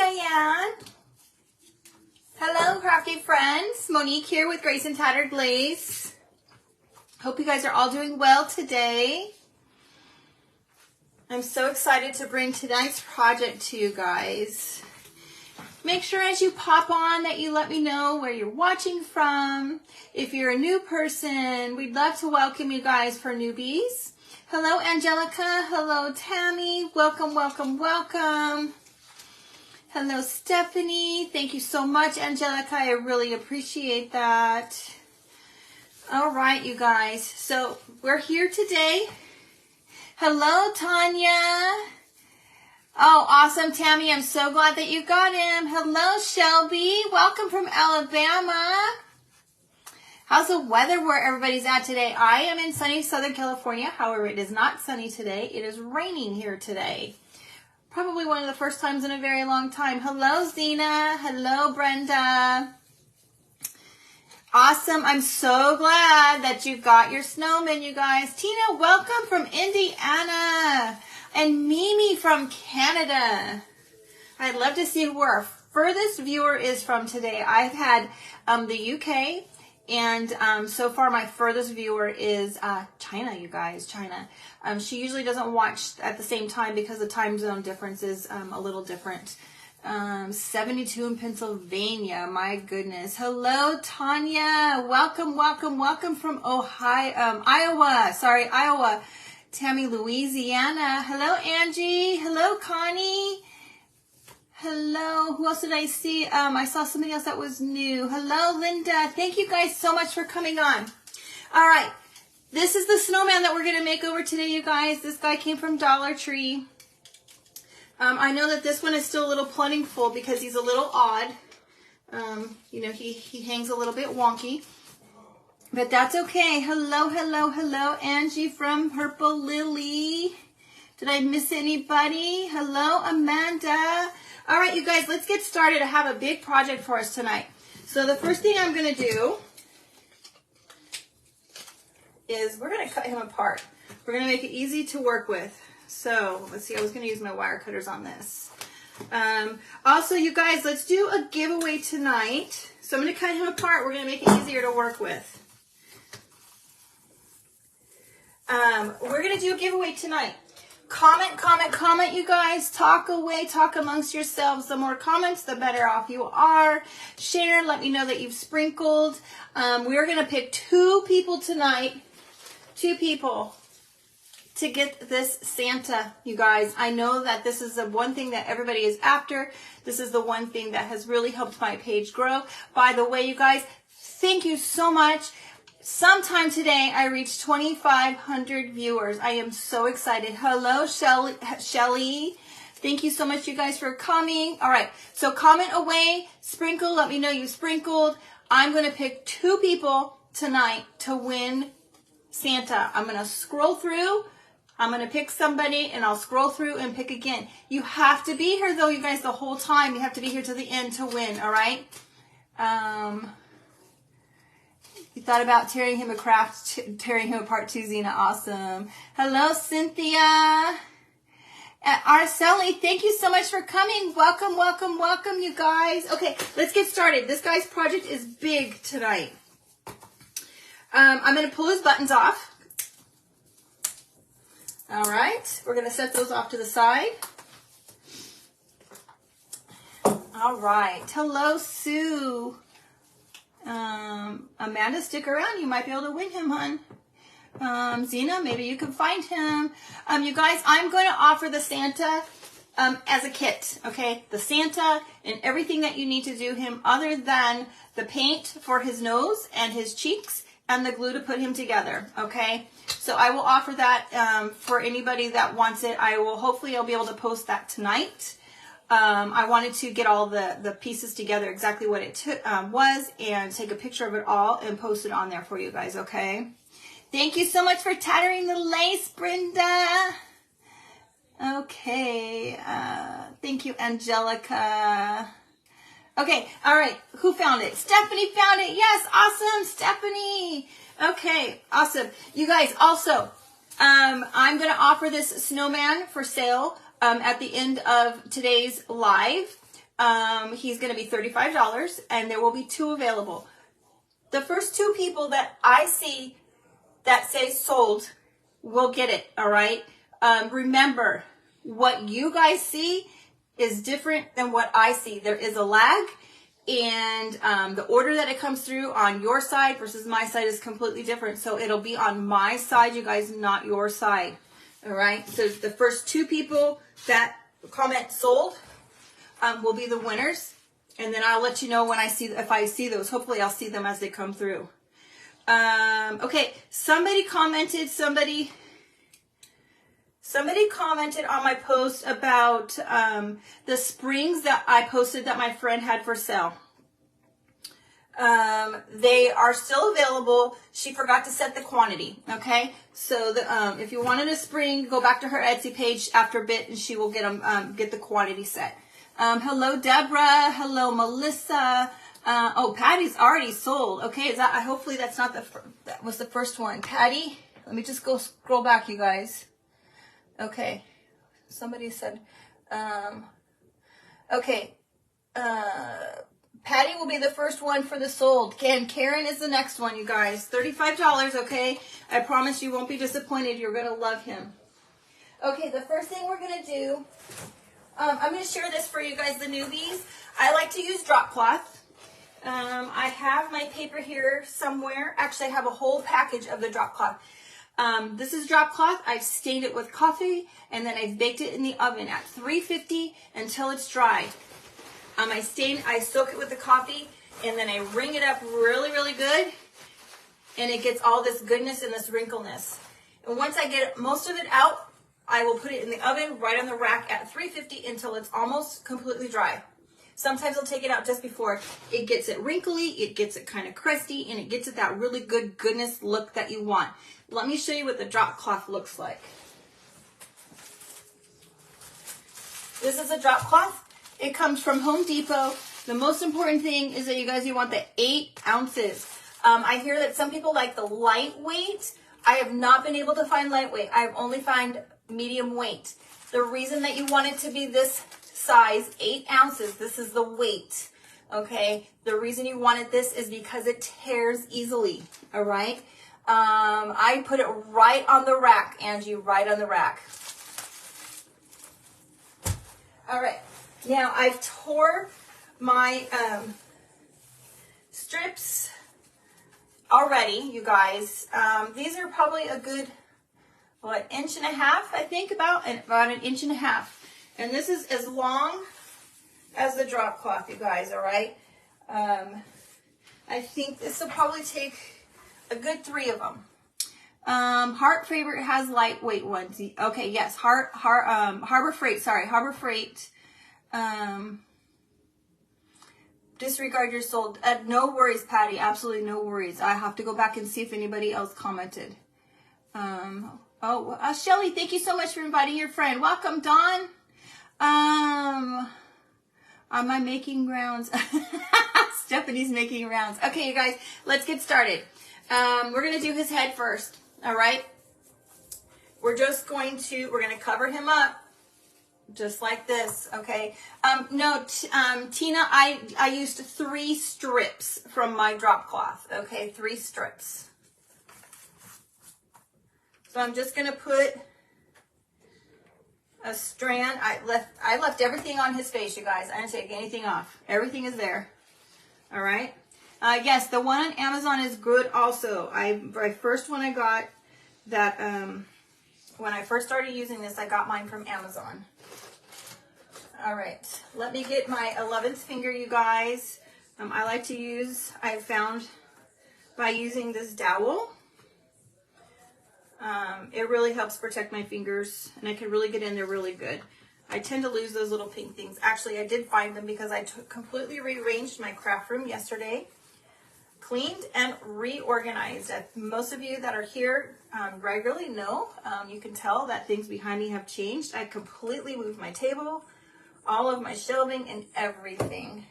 Diane. Hello, crafty friends. Monique here with Grace and Tattered Glaze. Hope you guys are all doing well today. I'm so excited to bring tonight's project to you guys. Make sure as you pop on that you let me know where you're watching from. If you're a new person, we'd love to welcome you guys for newbies. Hello, Angelica. Hello, Tammy. Welcome, welcome, welcome. Hello, Stephanie. Thank you so much, Angelica. I really appreciate that. All right, you guys. So we're here today. Hello, Tanya. Oh, awesome, Tammy. I'm so glad that you got him. Hello, Shelby. Welcome from Alabama. How's the weather where everybody's at today? I am in sunny Southern California. However, it is not sunny today. It is raining here today. Probably one of the first times in a very long time. Hello, Zena. Hello, Brenda. Awesome. I'm so glad that you got your snowman, you guys. Tina, welcome from Indiana. And Mimi from Canada. I'd love to see where our furthest viewer is from today. I've had the UK, and so far my furthest viewer is China, you guys, China. She usually doesn't watch at the same time because the time zone difference is a little different. 72 in Pennsylvania, my goodness. Hello, Tanya. Welcome, welcome, welcome from Iowa. Sorry, Iowa. Tammy, Louisiana. Hello, Angie. Hello, Connie. Hello. Who else did I see? I saw somebody else that was new. Hello, Linda. Thank you guys so much for coming on. All right. This is the snowman that we're going to make over today, you guys. This guy came from Dollar Tree. I know that this one is still a little plentiful because he's a little odd. You know, he hangs a little bit wonky. But that's okay. Hello, hello, hello, Angie from Purple Lily. Did I miss anybody? Hello, Amanda. All right, you guys, let's get started. I have a big project for us tonight. So the first thing I'm going to do is we're going to cut him apart. We're going to make it easy to work with. So let's see, I was going to use my wire cutters on this. Also, you guys, let's do a giveaway tonight. So I'm going to cut him apart. We're going to make it easier to work with. We're going to do a giveaway tonight. Comment, comment, comment, you guys. Talk away, talk amongst yourselves. The more comments, the better off you are. Share, let me know that you've sprinkled. We're going to pick 2 people tonight. 2 people to get this Santa, you guys. I know that this is the one thing that everybody is after. This is the one thing that has really helped my page grow. By the way, you guys, thank you so much. Sometime today, I reached 2,500 viewers. I am so excited. Hello, Shelly. Thank you so much, you guys, for coming. All right, so comment away, sprinkle. Let me know you sprinkled. I'm going to pick 2 people tonight to win Santa. I'm going to scroll through. I'm going to pick somebody, and I'll scroll through and pick again. You have to be here, though, you guys, the whole time. You have to be here to the end to win, all right? You thought about tearing him apart too, Zena. Awesome. Hello, Cynthia. Araceli, thank you so much for coming. Welcome, welcome, welcome, you guys. Okay, let's get started. This guy's project is big tonight. I'm going to pull his buttons off. All right, we're going to set those off to the side. All right. Hello, Sue. Amanda, stick around. You might be able to win him, hon. Zena, maybe you can find him. You guys, I'm going to offer the Santa as a kit, okay? The Santa and everything that you need to do him other than the paint for his nose and his cheeks and the glue to put him together, okay? So I will offer that for anybody that wants it. Hopefully I'll be able to post that tonight. I wanted to get all the pieces together, exactly what it was, and take a picture of it all and post it on there for you guys, okay? Thank you so much for tattering the lace, Brenda. Okay, thank you, Angelica. Okay, all right, who found it? Stephanie found it. Yes, awesome, Stephanie. Okay, awesome. You guys, also, I'm going to offer this snowman for sale at the end of today's live. He's going to be $35, and there will be 2 available. The first 2 people that I see that say sold will get it, all right? Remember, what you guys see is different than what I see. There is a lag, and the order that it comes through on your side versus my side is completely different. So it'll be on my side, you guys, not your side, all right? So the first 2 people that comment sold will be the winners, and then I'll let you know when if I see those. Hopefully I'll see them as they come through. Okay, somebody commented on my post about the springs that I posted that my friend had for sale. They are still available. She forgot to set the quantity. Okay, so if you wanted a spring, go back to her Etsy page after a bit, and she will get the quantity set. Hello, Deborah. Hello, Melissa. Oh, Patty's already sold. Okay, hopefully that's not that was the first one. Patty, let me just go scroll back, you guys. Okay, somebody said, okay, Patty will be the first one for the sold. And Karen is the next one, you guys. $35, okay? I promise you won't be disappointed. You're going to love him. Okay, the first thing we're going to do, I'm going to share this for you guys, the newbies. I like to use drop cloth. I have my paper here somewhere. Actually, I have a whole package of the drop cloth. This is drop cloth. I've stained it with coffee, and then I've baked it in the oven at 350 until it's dry. I soak it with the coffee, and then I wring it up really, really good, and it gets all this goodness and this wrinkleness. And once I get most of it out, I will put it in the oven right on the rack at 350 until it's almost completely dry. Sometimes I'll take it out just before. It gets it wrinkly, it gets it kind of crusty, and it gets it that really good goodness look that you want. Let me show you what the drop cloth looks like. This is a drop cloth. It comes from Home Depot. The most important thing is that you want the 8 ounces. I hear that some people like the lightweight. I have not been able to find lightweight. I've only found medium weight. The reason that you want it to be this size, 8 ounces, this is the weight, okay? The reason you wanted this is because it tears easily, all right? I put it right on the rack, Angie, right on the rack. All right, now I've tore my strips already, you guys. These are probably a good, what, 1.5 inches, I think, about an 1.5 inches. And this is as long as the drop cloth, you guys, all right? I think this will probably take a good 3 of them. Heart Favorite has lightweight ones. Okay, yes, Harbor Freight. Disregard your sold. No worries, Patty, absolutely no worries. I have to go back and see if anybody else commented. Shelly, thank you so much for inviting your friend. Welcome, Dawn. On my making rounds. Stephanie's making rounds. Okay, you guys, let's get started. We're going to do his head first. All right. We're going to cover him up just like this. Okay. Tina, I used 3 strips from my drop cloth. Okay. 3 strips. So I'm just going to put a strand. I left everything on his face, you guys. I didn't take anything off. Everything is there. All right. Yes, the one on Amazon is good also. My first one I got that, when I first started using this, I got mine from Amazon. All right. Let me get my 11th finger, you guys. I found by using this dowel. It really helps protect my fingers, and I can really get in there really good. I tend to lose those little pink things. Actually, I did find them because I completely rearranged my craft room yesterday, cleaned and reorganized. Most of you that are here regularly know, you can tell that things behind me have changed. I completely moved my table, all of my shelving, and everything.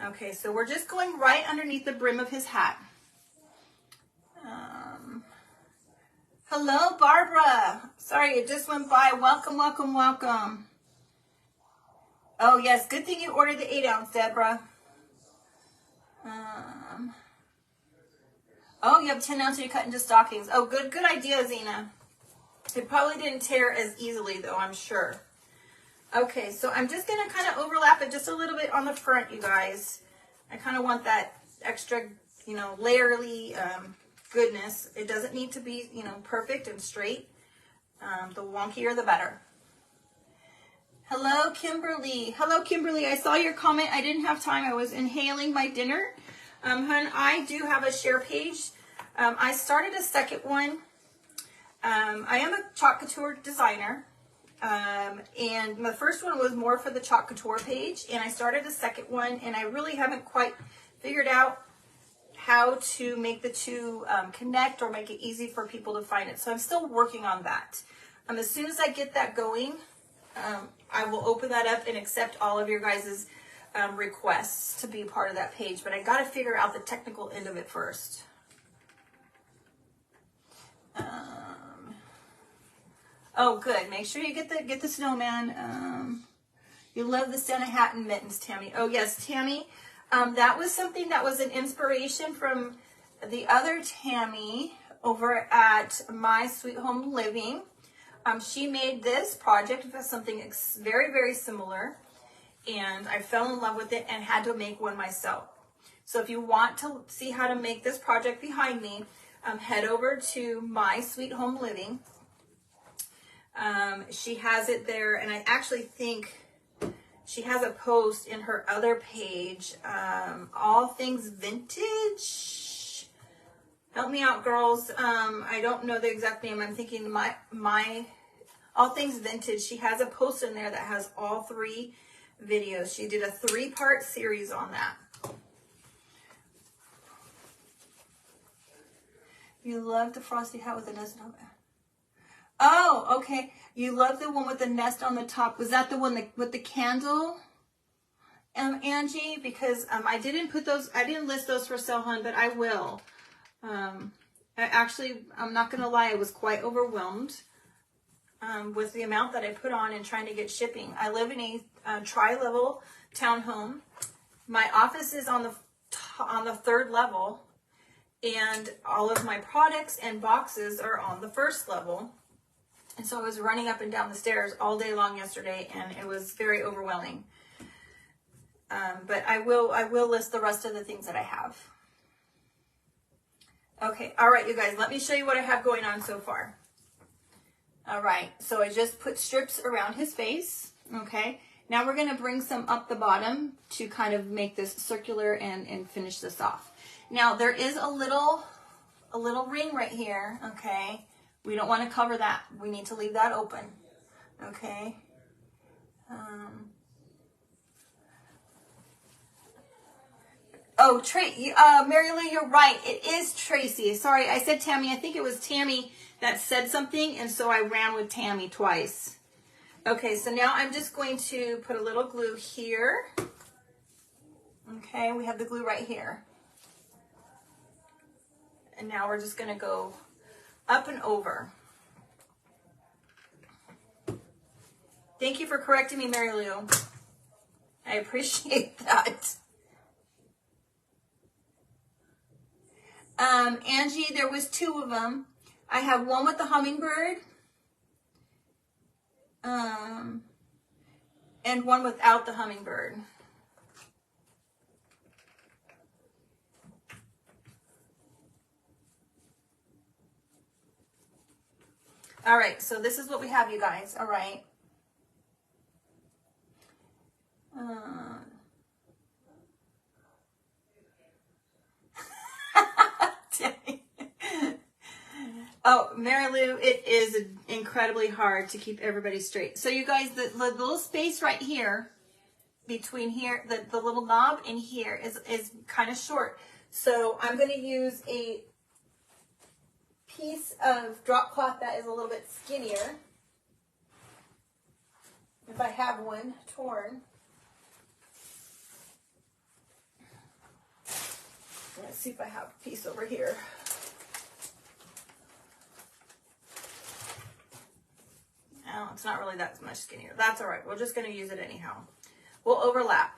Okay, so we're just going right underneath the brim of his hat. Hello, Barbara. Sorry, it just went by. Welcome, welcome, welcome. Oh, yes. Good thing you ordered the 8 ounce, Deborah. Oh, you have 10 ounce and you cut into stockings. Oh, good idea, Zena. It probably didn't tear as easily, though, I'm sure. Okay, so I'm just going to kind of overlap it just a little bit on the front, you guys. I kind of want that extra, you know, layerly goodness. It doesn't need to be, you know, perfect and straight. The wonkier, the better. Hello, Kimberly. Hello, Kimberly. I saw your comment. I didn't have time. I was inhaling my dinner. Hun, I do have a share page. I started a second one. I am a Chalk Couture designer. And the first one was more for the Chalk Couture page. And I started a second one. And I really haven't quite figured out how to make the two connect or make it easy for people to find it. So I'm still working on that. As soon as I get that going, I will open that up and accept all of your guys' requests to be part of that page. But I got to figure out the technical end of it first. Oh, good. Make sure you get the snowman. You love the Santa hat and mittens, Tammy. Oh, yes, Tammy. That was something that was an inspiration from the other Tammy over at My Sweet Home Living. She made this project with something very, very similar, and I fell in love with it and had to make one myself. So if you want to see how to make this project behind me, head over to My Sweet Home Living. She has it there, and I actually think she has a post in her other page, All Things Vintage. Help me out, girls. I don't know the exact name. I'm thinking my All Things Vintage. She has a post in there that has all 3 videos. She did a 3-part series on that. You love the frosty hat with the nest on it. Oh, okay. You love the one with the nest on the top. Was that the one with the candle, Angie? Because I didn't list those for sale, hun, but I will. I'm not going to lie, I was quite overwhelmed with the amount that I put on and trying to get shipping. I live in a tri-level townhome. My office is on the 3rd level, and all of my products and boxes are on the 1st level. And so I was running up and down the stairs all day long yesterday, and it was very overwhelming. But I will list the rest of the things that I have. Okay, all right, you guys, let me show you what I have going on so far. All right, so I just put strips around his face, okay? Now we're gonna bring some up the bottom to kind of make this circular and finish this off. Now there is a little ring right here, okay? We don't want to cover that. We need to leave that open, okay? Oh, Mary Lou, you're right. It is Tracy. Sorry, I said Tammy. I think it was Tammy that said something, and so I ran with Tammy twice. Okay, so now I'm just going to put a little glue here. Okay, we have the glue right here. And now we're just going to go up and over. Thank you for correcting me, Mary Lou. I appreciate that. Angie, there was 2 of them. I have one with the hummingbird. And one without the hummingbird. All right, so this is what we have, you guys. All right. Oh, Mary Lou, it is incredibly hard to keep everybody straight. So you guys, the little space right here, between here, the little knob in here is kind of short. So I'm going to use a piece of drop cloth that is a little bit skinnier. If I have one torn. Let's see if I have a piece over here. No, it's not really that much skinnier. That's all right. We're just going to use it anyhow. We'll overlap.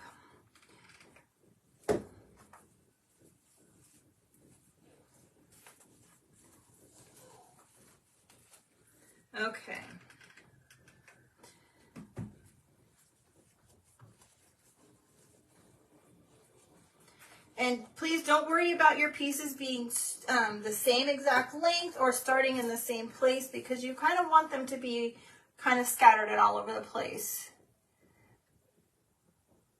Okay. And please don't worry about your pieces being the same exact length or starting in the same place, because you kind of want them to be kind of scattered and all over the place.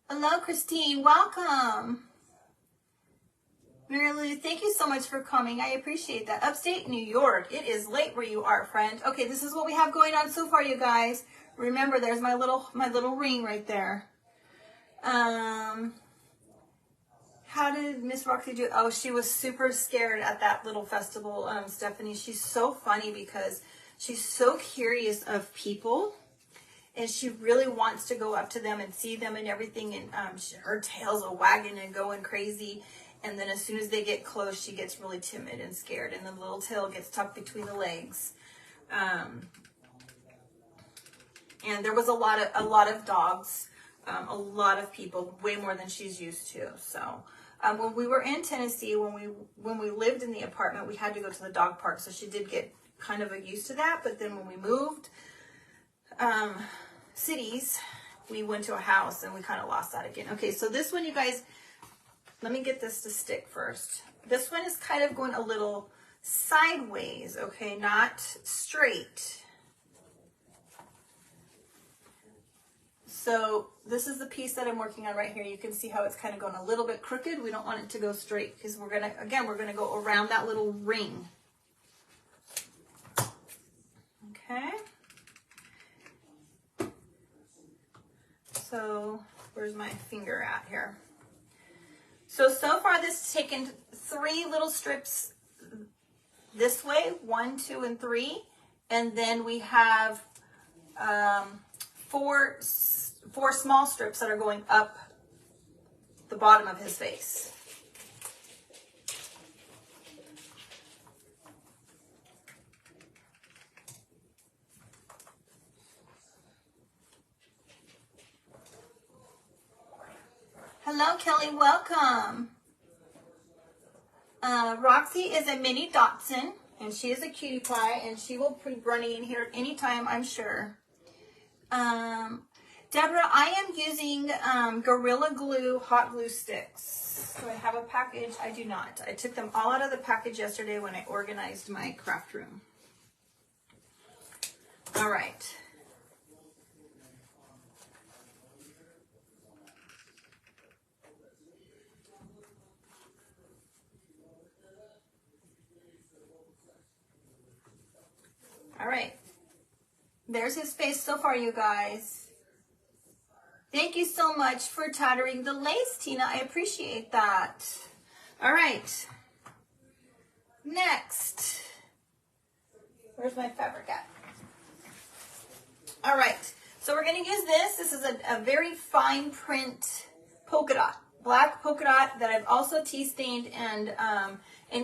Hello, Christine. Welcome. Mary Lou, thank you so much for coming. I appreciate that. Upstate New York. It is late where you are, friend. Okay, this is what we have going on so far, you guys. Remember, there's my little ring right there. How did Miss Roxy do? Oh, she was super scared at that little festival, Stephanie. She's so funny because she's so curious of people, and she really wants to go up to them and see them and everything. And her tail's a wagging and going crazy. And then as soon as they get close, she gets really timid and scared, and the little tail gets tucked between the legs. And there was a lot of dogs, a lot of people, way more than she's used to. So. When we were in Tennessee, when we lived in the apartment, we had to go to the dog park, so she did get kind of used to that. But then when we moved cities, we went to a house and we kind of lost that again. Okay, so this one, you guys, let me get this to stick first. This one is kind of going a little sideways, okay, not straight. So this is the piece that I'm working on right here. You can see how it's kind of going a little bit crooked. We don't want it to go straight because we're going to go around that little ring. Okay. So where's my finger at here? So far this has taken 3 little strips this way, 1, 2, and 3. And then we have 4 small strips that are going up the bottom of his face. Hello, Kelly. Welcome. Roxy is a mini Dachshund, and she is a cutie pie, and she will be running in here anytime, I'm sure. Deborah, I am using Gorilla Glue hot glue sticks. Do I have a package? I do not. I took them all out of the package yesterday when I organized my craft room. All right. All right. There's his face so far, you guys. Thank you so much for tattering the lace, Tina. I appreciate that. All right. Next. Where's my fabric at? All right. So we're going to use this. This is a very fine print polka dot. Black polka dot that I've also tea stained and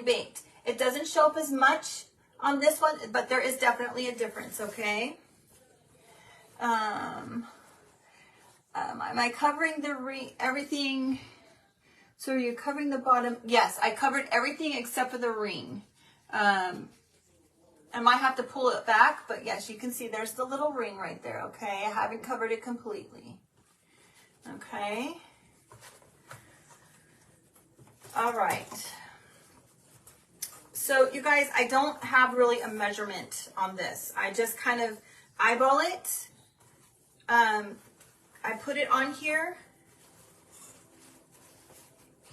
baked. It doesn't show up as much on this one, but there is definitely a difference, okay? Am I covering everything? So are you covering the bottom? Yes, I covered everything except for the ring. I might have to pull it back, but yes, you can see there's the little ring right there, okay? I haven't covered it completely. Okay. All right. So you guys, I don't have really a measurement on this. I just kind of eyeball it. I put it on here,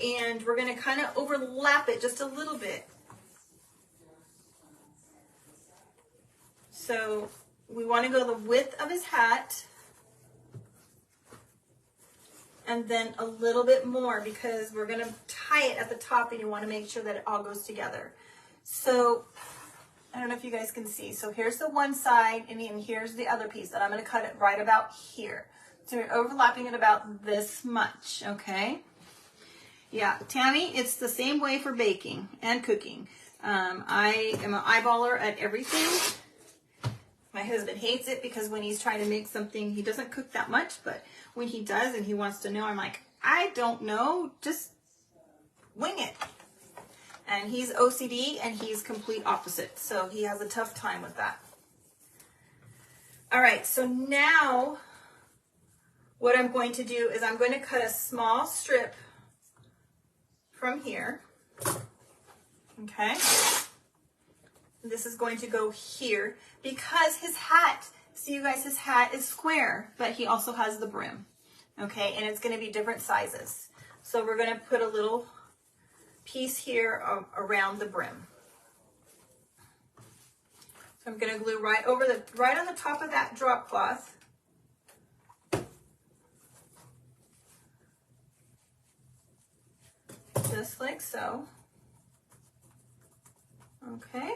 and we're going to kind of overlap it just a little bit. So we want to go the width of his hat, and then a little bit more because we're going to tie it at the top, and you want to make sure that it all goes together. So I don't know if you guys can see. So here's the one side, and then here's the other piece, and I'm going to cut it right about here. So we're overlapping it about this much, okay? Yeah, Tammy, it's the same way for baking and cooking. I am an eyeballer at everything. My husband hates it because when he's trying to make something, he doesn't cook that much, but when he does and he wants to know, I'm like, I don't know, just wing it. And he's OCD and he's complete opposite. So he has a tough time with that. All right, so now what I'm going to do is I'm going to cut a small strip from here. Okay. This is going to go here because his hat, see you guys, his hat is square, but he also has the brim. Okay, and it's going to be different sizes. So we're going to put a little piece here around the brim. So I'm going to glue right on the top of that drop cloth. Just like so. Okay.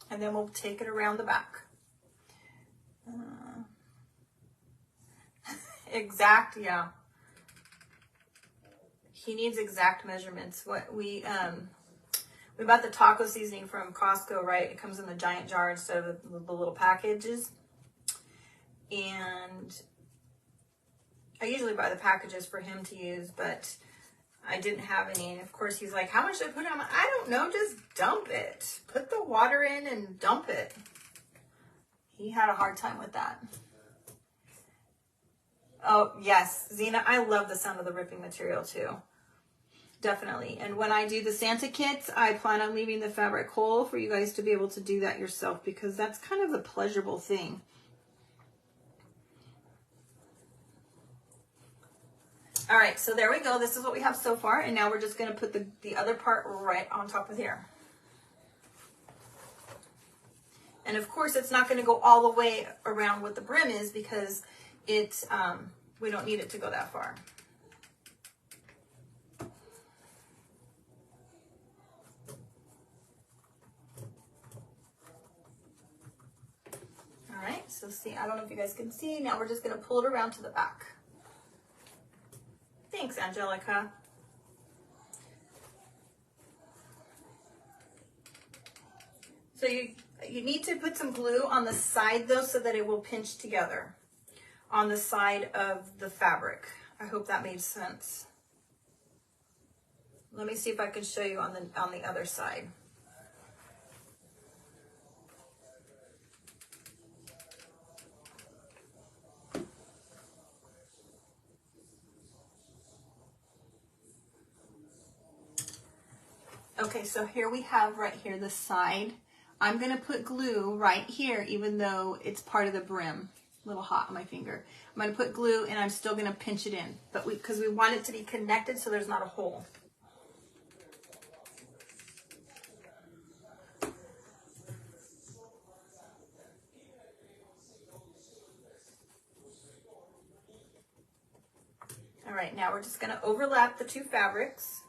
And then we'll take it around the back. Exact, yeah. He needs exact measurements. What we bought the taco seasoning from Costco, right? It comes in the giant jar instead of the little packages. And I usually buy the packages for him to use, but I didn't have any. And of course he's like, how much should I put on? I don't know, just dump it. Put the water in and dump it. He had a hard time with that. Oh, yes, Zena, I love the sound of the ripping material too. Definitely. And when I do the Santa kits, I plan on leaving the fabric whole for you guys to be able to do that yourself, because that's kind of the pleasurable thing. All right, so there we go. This is what we have so far. And now we're just going to put the other part right on top of here. And of course, it's not going to go all the way around what the brim is, because it's, we don't need it to go that far. All right, so see, I don't know if you guys can see. Now we're just going to pull it around to the back. Thanks, Angelica. So you need to put some glue on the side though, so that it will pinch together on the side of the fabric. I hope that made sense. Let me see if I can show you on the other side. Okay, so here we have right here the side. I'm going to put glue right here, even though it's part of the brim. A little hot on my finger. I'm going to put glue and I'm still going to pinch it in, but because we want it to be connected so there's not a hole. All right, now we're just going to overlap the two fabrics.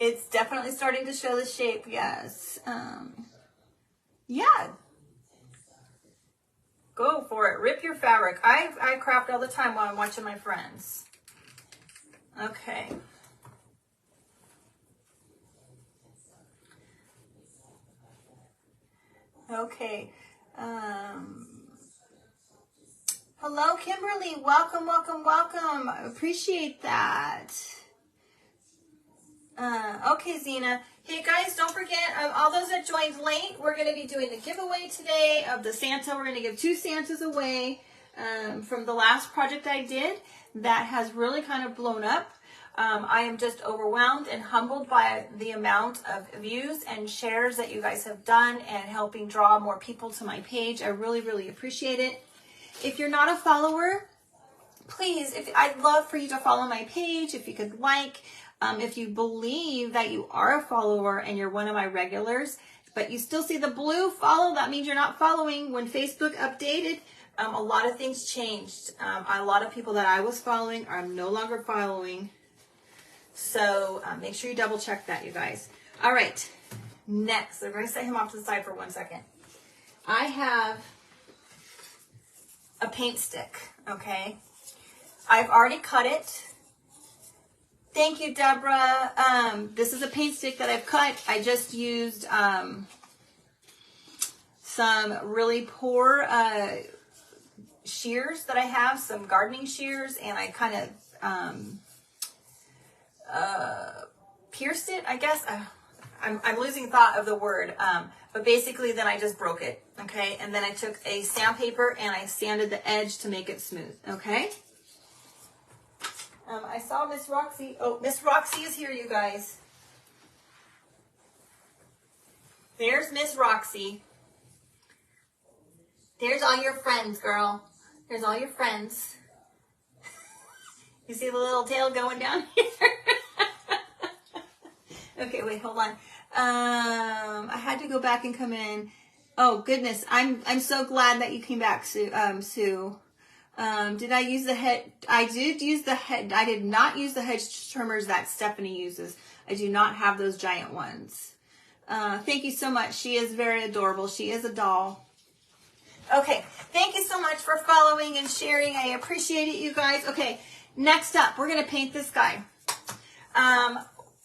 It's definitely starting to show the shape, yes. Yeah. Go for it. Rip your fabric. I craft all the time while I'm watching my friends. Okay. Okay. Hello, Kimberly. Welcome, welcome, welcome. I appreciate that. Okay, Zena. Hey guys, don't forget, all those that joined late, we're going to be doing the giveaway today of the Santa. We're going to give 2 Santas away from the last project I did that has really kind of blown up. I am just overwhelmed and humbled by the amount of views and shares that you guys have done and helping draw more people to my page. I really, really appreciate it. If you're not a follower, please, I'd love for you to follow my page. If you could like, if you believe that you are a follower and you're one of my regulars, but you still see the blue follow, that means you're not following. When Facebook updated, a lot of things changed. A lot of people that I was following are no longer following. So make sure you double check that, you guys. All right, next, we're going to set him off to the side for 1 second. I have a paint stick, okay? I've already cut it. Thank you, Deborah. This is a paint stick that I've cut. I just used some really poor shears that I have, some gardening shears, and I kind of pierced it, I guess. I'm losing thought of the word, but basically then I just broke it, okay? And then I took a sandpaper and I sanded the edge to make it smooth, okay? I saw Miss Roxy. Oh, Miss Roxy is here, you guys. There's Miss Roxy. There's all your friends, girl. There's all your friends. You see the little tail going down here? Okay, wait, hold on. I had to go back and come in. Oh goodness, I'm so glad that you came back, Sue. Did I use the head? I did use the head. I did not use the hedge trimmers that Stephanie uses. I do not have those giant ones. Thank you so much. She is very adorable. She is a doll. Okay, thank you so much for following and sharing. I appreciate it, you guys. Okay, next up, we're going to paint this guy.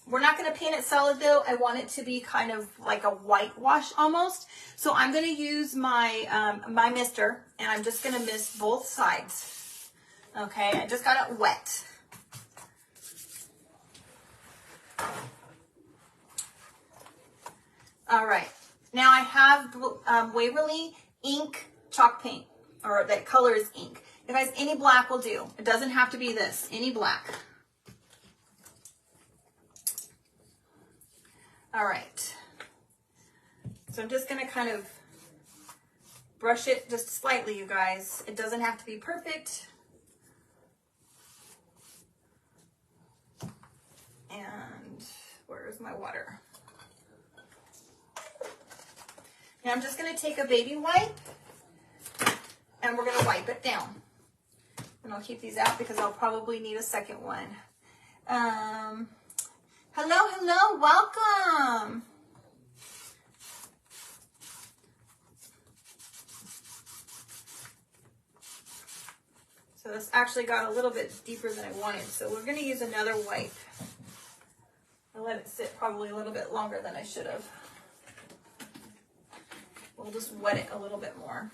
We're not going to paint it solid, though. I want it to be kind of like a whitewash almost. So I'm going to use my, my mister, and I'm just going to mist both sides. Okay, I just got it wet. All right, now I have Waverly ink chalk paint, or that color is ink. You guys, any black will do. It doesn't have to be this, any black. All right, so I'm just gonna kind of brush it just slightly, you guys. It doesn't have to be perfect. And where's my water? Now I'm just gonna take a baby wipe and we're gonna wipe it down. And I'll keep these out because I'll probably need a second one. Hello, welcome. So this actually got a little bit deeper than I wanted. So we're gonna use another wipe. I let it sit probably a little bit longer than I should have. We'll just wet it a little bit more.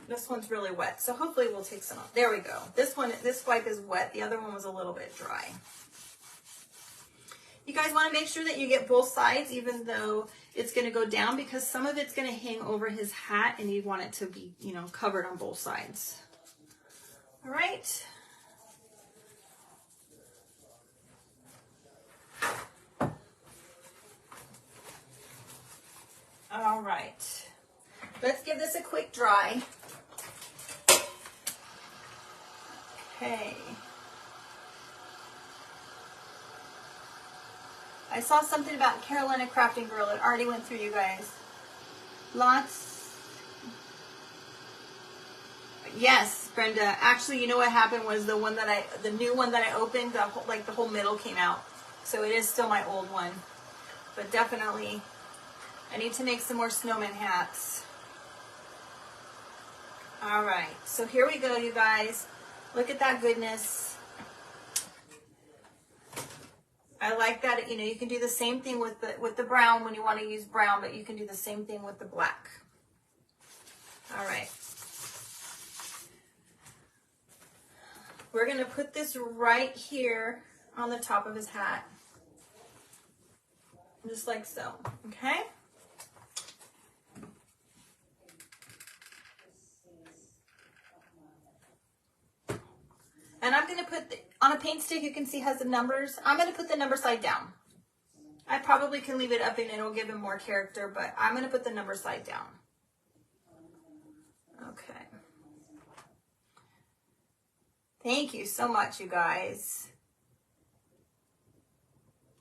This one's really wet, so hopefully we'll take some off. There we go. This wipe is wet. The other one was a little bit dry. You guys want to make sure that you get both sides, even though it's going to go down, because some of it's going to hang over his hat, and you want it to be, you know, covered on both sides. All right. All right. Let's give this a quick dry. Okay. I saw something about Carolina Crafting Girl. It already went through, you guys. Lots. Yes, Brenda. Actually, you know what happened was the new one that I opened, the whole middle came out. So it is still my old one. But definitely, I need to make some more snowman hats. All right. So here we go, you guys. Look at that goodness. I like that, you know, you can do the same thing with the brown when you want to use brown, but you can do the same thing with the black. All right. We're going to put this right here on the top of his hat. Just like so, okay? And I'm going to put, on a paint stick, you can see has the numbers. I'm going to put the number side down. I probably can leave it up and it'll give him more character, but I'm going to put the number side down. Okay. Thank you so much, you guys.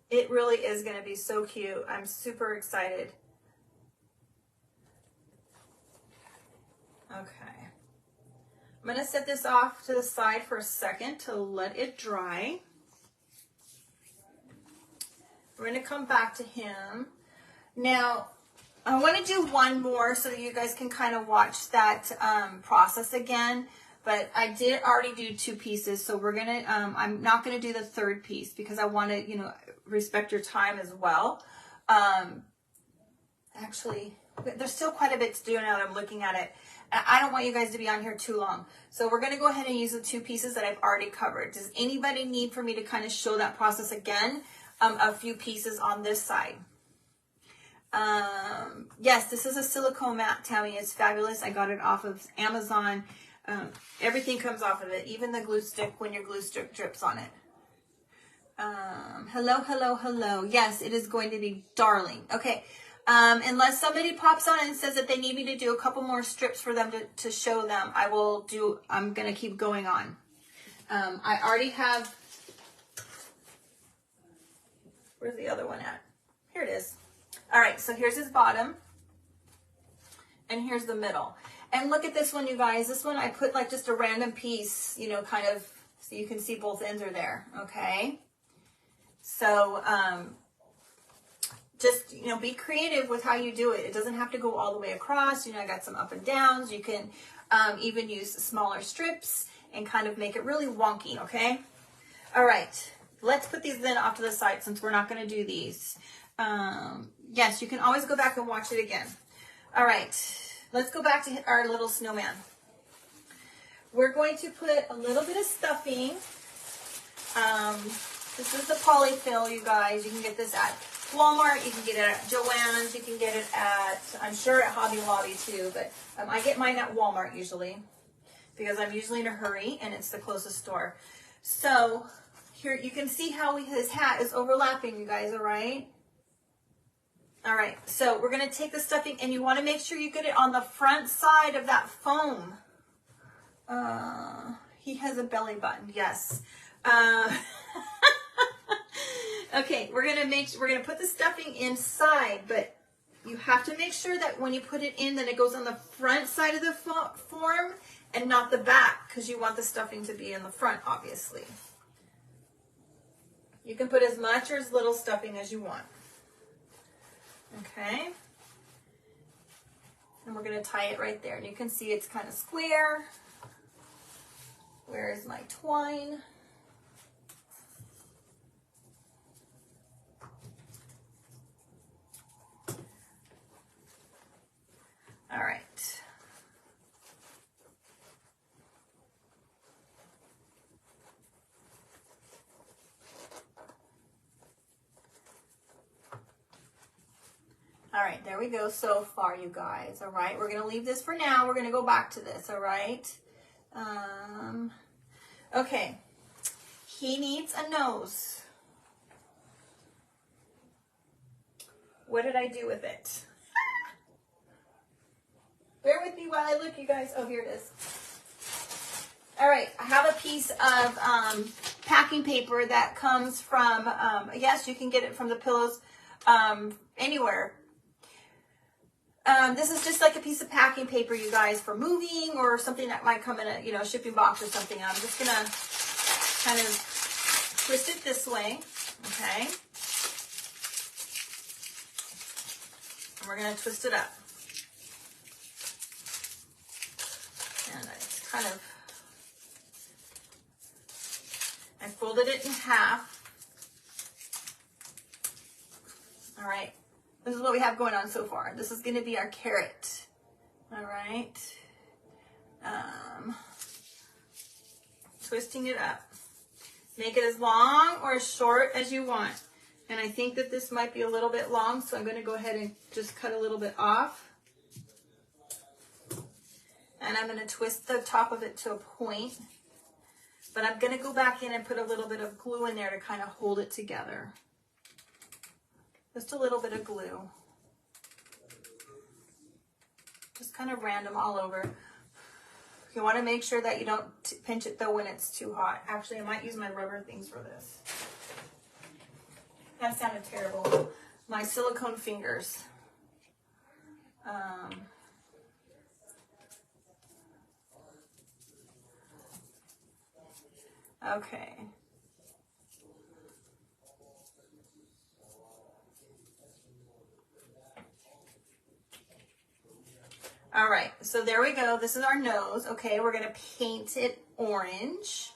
It really is going to be so cute. I'm super excited. Okay. I'm going to set this off to the side for a second to let it dry. We're going to come back to him. Now, I want to do one more so that you guys can kind of watch that process again. But I did already do 2 pieces, so we're gonna. I'm not gonna do the 3rd piece because I want to, you know, respect your time as well. Actually, there's still quite a bit to do now that I'm looking at it. I don't want you guys to be on here too long, so we're gonna go ahead and use the 2 pieces that I've already covered. Does anybody need for me to kind of show that process again? A few pieces on this side. Yes, this is a silicone mat, Tammy. It's fabulous. I got it off of Amazon. Everything comes off of it, even the glue stick when your glue stick drips on it. Hello, hello, hello. Yes, it is going to be darling. Okay. Unless somebody pops on and says that they need me to do a couple more strips for them to show them, I'm going to keep going on. I already have, where's the other one at? Here it is. All right, so here's his bottom, and here's the middle. And look at this one, you guys. This one I put like just a random piece, you know, kind of, so you can see both ends are there, okay? So, just, you know, be creative with how you do it. It doesn't have to go all the way across. You know, I got some up and downs. You can even use smaller strips and kind of make it really wonky, okay? All right, let's put these then off to the side since we're not going to do these. Yes, you can always go back and watch it again. All right, let's go back to our little snowman. We're going to put a little bit of stuffing. This is the polyfill, you guys. You can get this at Walmart. You can get it at Joann's. You can get it at, I'm sure at Hobby Lobby too, but I get mine at Walmart usually because I'm usually in a hurry and it's the closest store. So here you can see how his hat is overlapping, you guys, all right? All right, so we're gonna take the stuffing and you wanna make sure you get it on the front side of that foam. He has a belly button, yes. Okay, we're gonna put the stuffing inside, but you have to make sure that when you put it in, that it goes on the front side of the form and not the back, because you want the stuffing to be in the front, obviously. You can put as much or as little stuffing as you want. Okay, and we're going to tie it right there, and you can see it's kind of square. Where is my twine? All right. All right, there we go so far, you guys. All right, we're going to leave this for now. We're going to go back to this, all right? Okay, he needs a nose. What did I do with it? Bear with me while I look, you guys. Oh, here it is. All right, I have a piece of packing paper that comes from, yes, you can get it from the pillows anywhere. This is just like a piece of packing paper, you guys, for moving or something that might come in a, you know, shipping box or something. I'm just going to kind of twist it this way, okay? And we're going to twist it up. And I kind of, I folded it in half. All right. This is what we have going on so far. This is going to be our carrot. All right. Twisting it up. Make it as long or as short as you want. And I think that this might be a little bit long, so I'm going to go ahead and just cut a little bit off. And I'm going to twist the top of it to a point. But I'm going to go back in and put a little bit of glue in there to kind of hold it together. Just a little bit of glue. Just kind of random all over. You want to make sure that you don't pinch it though when it's too hot. Actually, I might use my rubber things for this. That sounded terrible. My silicone fingers. Okay. All right, so there we go. This is our nose. Okay, we're gonna paint it orange.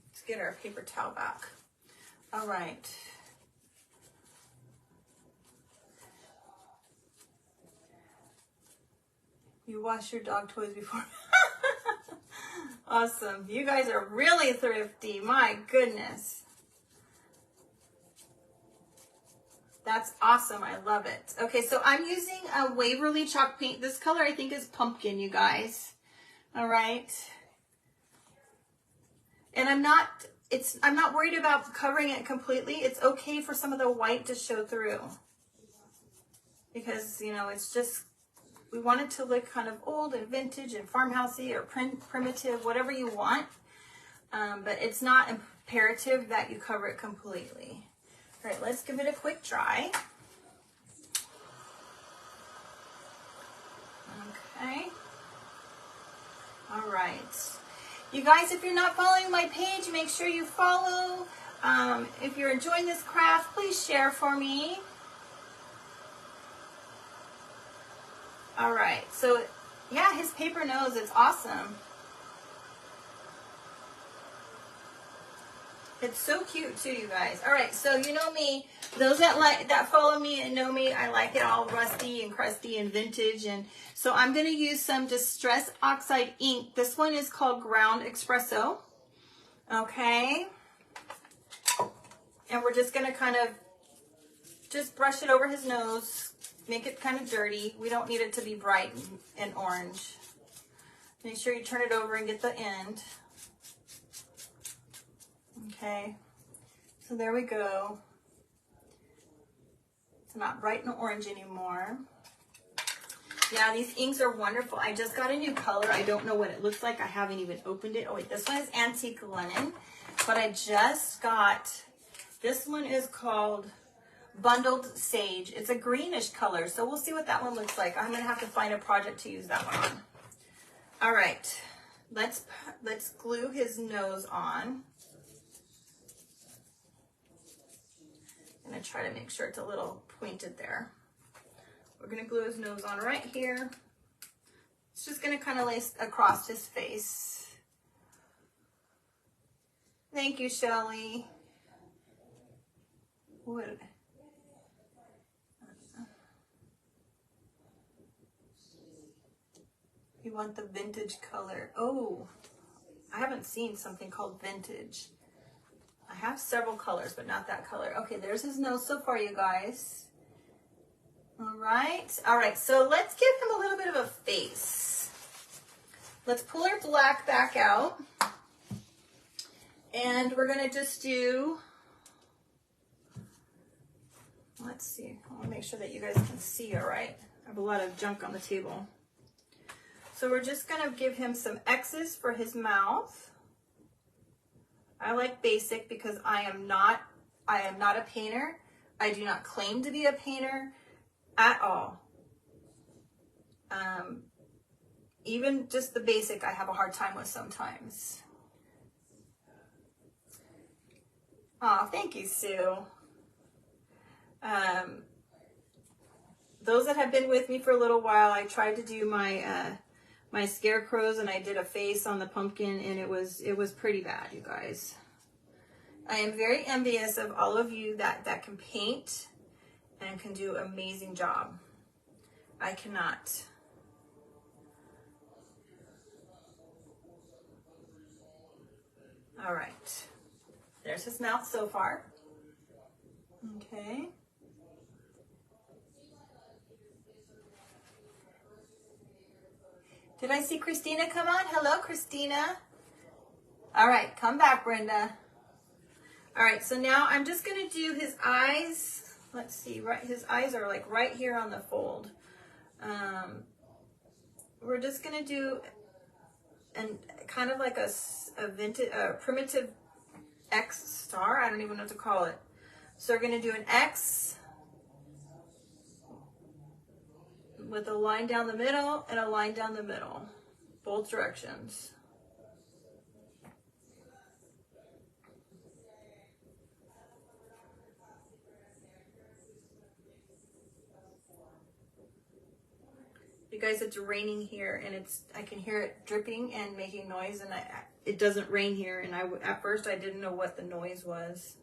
Let's get our paper towel back. All right. You wash your dog toys before. Awesome. You guys are really thrifty. My goodness. That's awesome. I love it. Okay, so I'm using a Waverly chalk paint. This color I think is pumpkin, you guys. All right. And I'm not worried about covering it completely. It's okay for some of the white to show through. Because, you know, it's just, we want it to look kind of old and vintage and farmhousey or primitive, whatever you want. But it's not imperative that you cover it completely. All right, let's give it a quick dry. Okay. All right. You guys, if you're not following my page, make sure you follow. If you're enjoying this craft, please share for me. All right, so yeah, his paper nose is awesome. It's so cute too, you guys. All right, so you know me, those that follow me and know me, I like it all rusty and crusty and vintage. And so I'm gonna use some Distress Oxide ink. This one is called Ground Espresso. Okay. And we're just gonna kind of just brush it over his nose, make it kind of dirty. We don't need it to be bright and orange. Make sure you turn it over and get the end. Okay, so there we go. It's not bright and orange anymore. Yeah, these inks are wonderful. I just got a new color. I don't know what it looks like. I haven't even opened it. Oh wait, this one is Antique Linen, but I just got, this one is called Bundled Sage. It's a greenish color, so we'll see what that one looks like. I'm gonna have to find a project to use that one on. All right, let's glue his nose on. I'm gonna try to make sure it's a little pointed there. We're gonna glue his nose on right here. It's just gonna kind of lay across his face. Thank you, Shelly. What? You want the vintage color. Oh, I haven't seen something called vintage. I have several colors, but not that color. Okay, there's his nose so far, you guys. All right, so let's give him a little bit of a face. Let's pull our black back out. And we're gonna just do, let's see, I wanna make sure that you guys can see all right. I have a lot of junk on the table. So we're just gonna give him some X's for his mouth. I like basic because I am not a painter. I do not claim to be a painter at all. Even just the basic I have a hard time with sometimes. Oh, thank you, Sue. Those that have been with me for a little while, I tried to do my my scarecrows, and I did a face on the pumpkin, and it was pretty bad, you guys. I am very envious of all of you that can paint and can do an amazing job. I cannot. All right. There's his mouth so far. Okay. Did I see Christina come on? Hello, Christina. All right, come back, Brenda. All right, so now I'm just gonna do his eyes. Let's see, right, his eyes are like right here on the fold. We're just gonna do kind of like a primitive X star. I don't even know what to call it. So we're gonna do an X with a line down the middle and a line down the middle, both directions. You guys, it's raining here, and I can hear it dripping and making noise, and it doesn't rain here, and at first I didn't know what the noise was.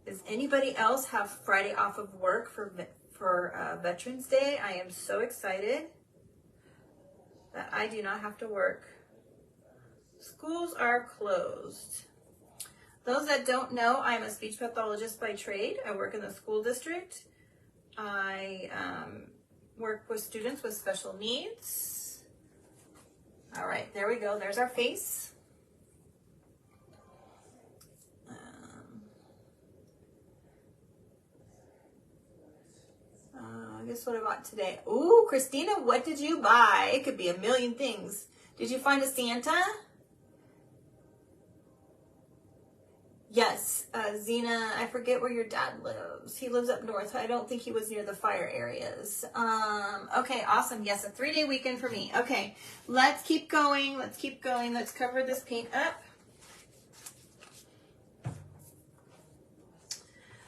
Does anybody else have Friday off of work for Veterans Day? I am so excited that I do not have to work. Schools are closed. Those that don't know, I'm a speech pathologist by trade. I work in the school district. I work with students with special needs. All right, there we go. There's our face. Guess what I got today? Ooh, Christina, what did you buy? It could be a million things. Did you find a Santa? Yes, Zena, I forget where your dad lives. He lives up north. I don't think he was near the fire areas. Okay, awesome. Yes, a 3-day weekend for me. Okay, let's keep going. Let's keep going. Let's cover this paint up.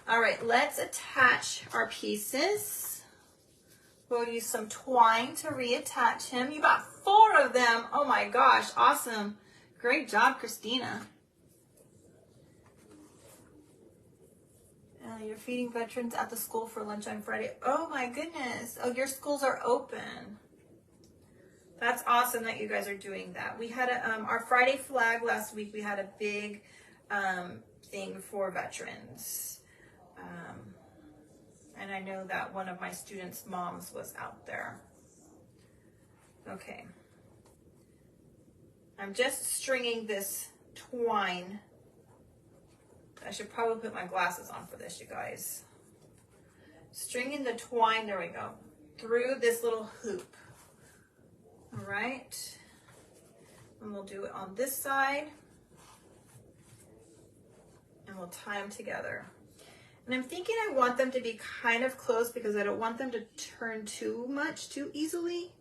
All right, let's attach our pieces. We'll use some twine to reattach him. You got 4 of them. Oh my gosh, awesome. Great job, Christina. You're feeding veterans at the school for lunch on Friday. Oh my goodness. Oh, your schools are open. That's awesome that you guys are doing that. We had our Friday flag last week. We had a big thing for veterans. And I know that one of my students' moms was out there. Okay. I'm just stringing this twine. I should probably put my glasses on for this, you guys. Stringing the twine, there we go, through this little hoop. All right. And we'll do it on this side. And we'll tie them together. And I'm thinking I want them to be kind of close because I don't want them to turn too easily.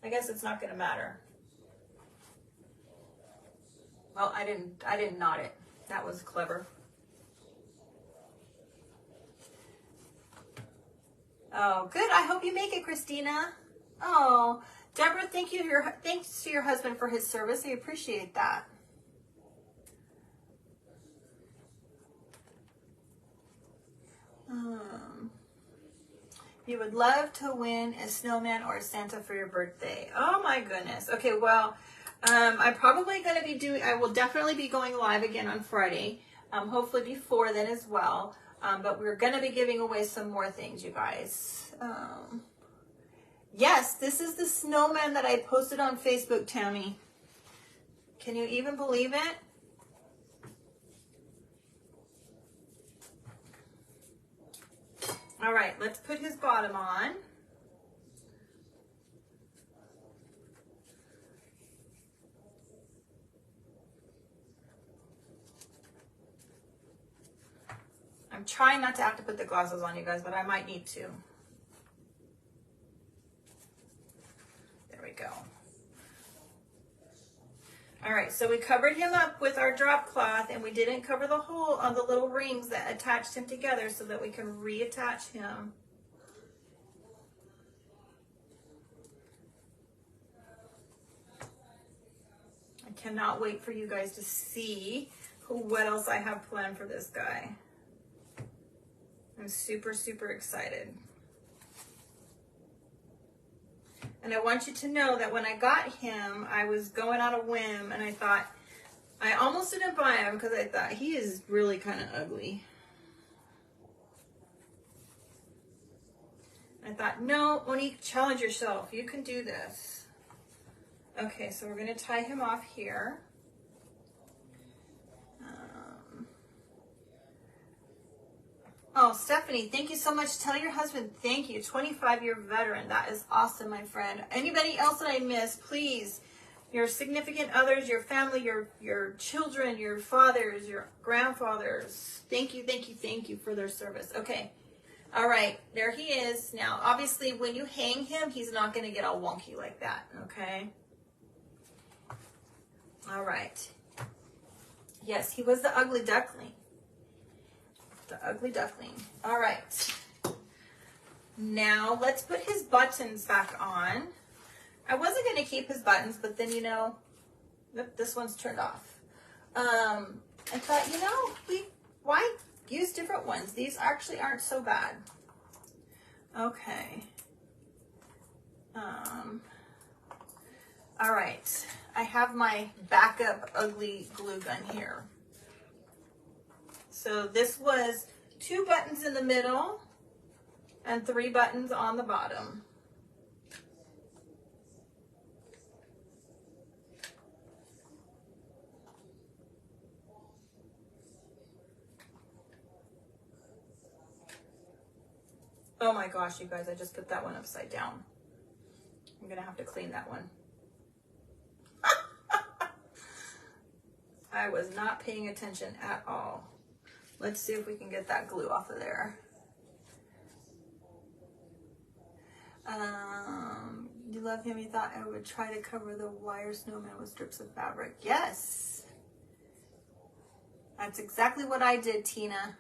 I guess it's not going to matter. Well, I didn't knot it. That was clever. Oh, good. I hope you make it, Christina. Oh, Deborah, thanks to your husband for his service. I appreciate that. You would love to win a snowman or a Santa for your birthday. Oh my goodness. Okay, well, I'm probably going to be I will definitely be going live again on Friday. Hopefully before then as well. But we're going to be giving away some more things, you guys. Yes, this is the snowman that I posted on Facebook, Tammy. Can you even believe it? All right, let's put his bottom on. I'm trying not to have to put the glasses on, you guys, but I might need to. There we go. All right, so we covered him up with our drop cloth, and we didn't cover the hole on the little rings that attached him together so that we can reattach him. I cannot wait for you guys to see what else I have planned for this guy. I'm super, super excited. And I want you to know that when I got him, I was going on a whim, and I thought, I almost didn't buy him because I thought he is really kind of ugly. I thought, no, Monique, challenge yourself. You can do this. Okay, so we're going to tie him off here. Oh, Stephanie, thank you so much. Tell your husband thank you. 25-year veteran. That is awesome, my friend. Anybody else that I missed, please. Your significant others, your family, your children, your fathers, your grandfathers. Thank you for their service. Okay. All right. There he is. Now, obviously, when you hang him, he's not going to get all wonky like that. Okay. All right. Yes, he was the ugly duckling. The ugly duckling. All right. Now let's put his buttons back on. I wasn't going to keep his buttons, but then, you know, this one's turned off. I thought, you know, why use different ones? These actually aren't so bad. Okay. All right. I have my backup ugly glue gun here. So this was 2 buttons in the middle and 3 buttons on the bottom. Oh my gosh, you guys, I just put that one upside down. I'm gonna have to clean that one. I was not paying attention at all. Let's see if we can get that glue off of there. You love him. You thought I would try to cover the wire snowman with strips of fabric. Yes. That's exactly what I did, Tina.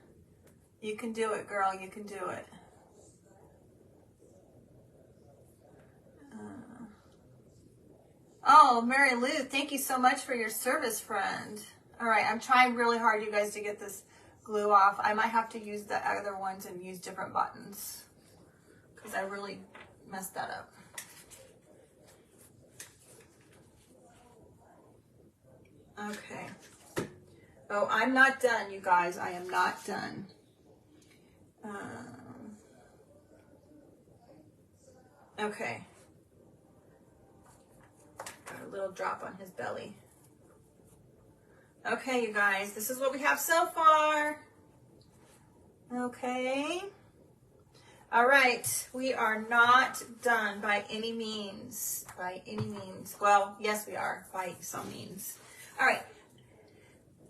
You can do it, girl. You can do it. Oh, Mary Lou, thank you so much for your service, friend. All right, I'm trying really hard, you guys, to get this glue off. I might have to use the other ones and use different buttons because I really messed that up. Okay. Oh, I'm not done, you guys. I am not done. Okay. Got a little drop on his belly. Okay, you guys, this is what we have so far. Okay. All right, we are not done by any means. By any means. Well, yes, we are, by some means. All right.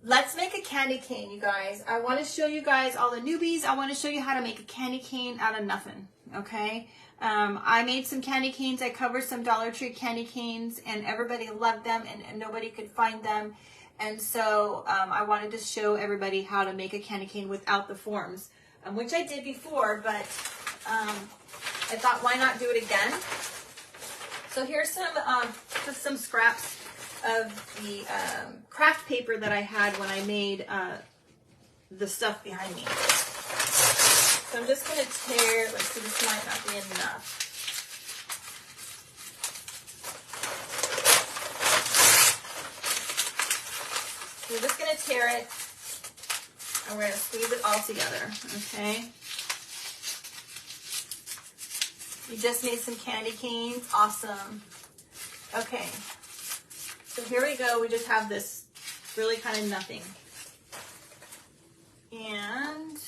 Let's make a candy cane, you guys. I want to show you guys, all the newbies, I want to show you how to make a candy cane out of nothing, okay? I made some candy canes. I covered some Dollar Tree candy canes, and everybody loved them, and nobody could find them. And so I wanted to show everybody how to make a candy cane without the forms, which I did before, but I thought, why not do it again? So here's some just some scraps of the craft paper that I had when I made the stuff behind me. So I'm just going to tear, let's see, this might not be enough. We're just going to tear it, and we're going to squeeze it all together, okay? You just made some candy canes. Awesome. Okay. So here we go. We just have this really kind of nothing. And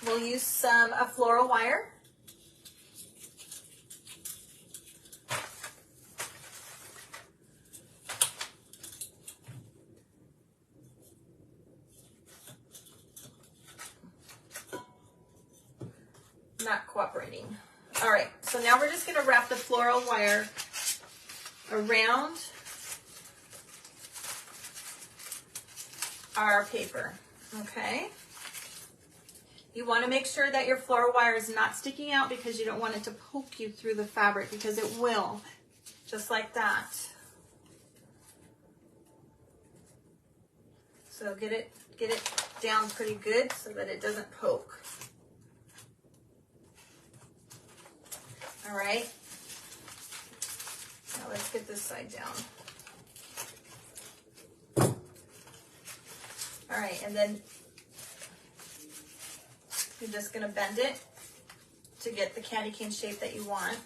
we'll use some floral wire. Not cooperating. All right, so now we're just going to wrap the floral wire around our paper, okay? You want to make sure that your floral wire is not sticking out because you don't want it to poke you through the fabric, because it will, just like that. So get it down pretty good so that it doesn't poke. All right, now let's get this side down. All right, and then you're just gonna bend it to get the candy cane shape that you want.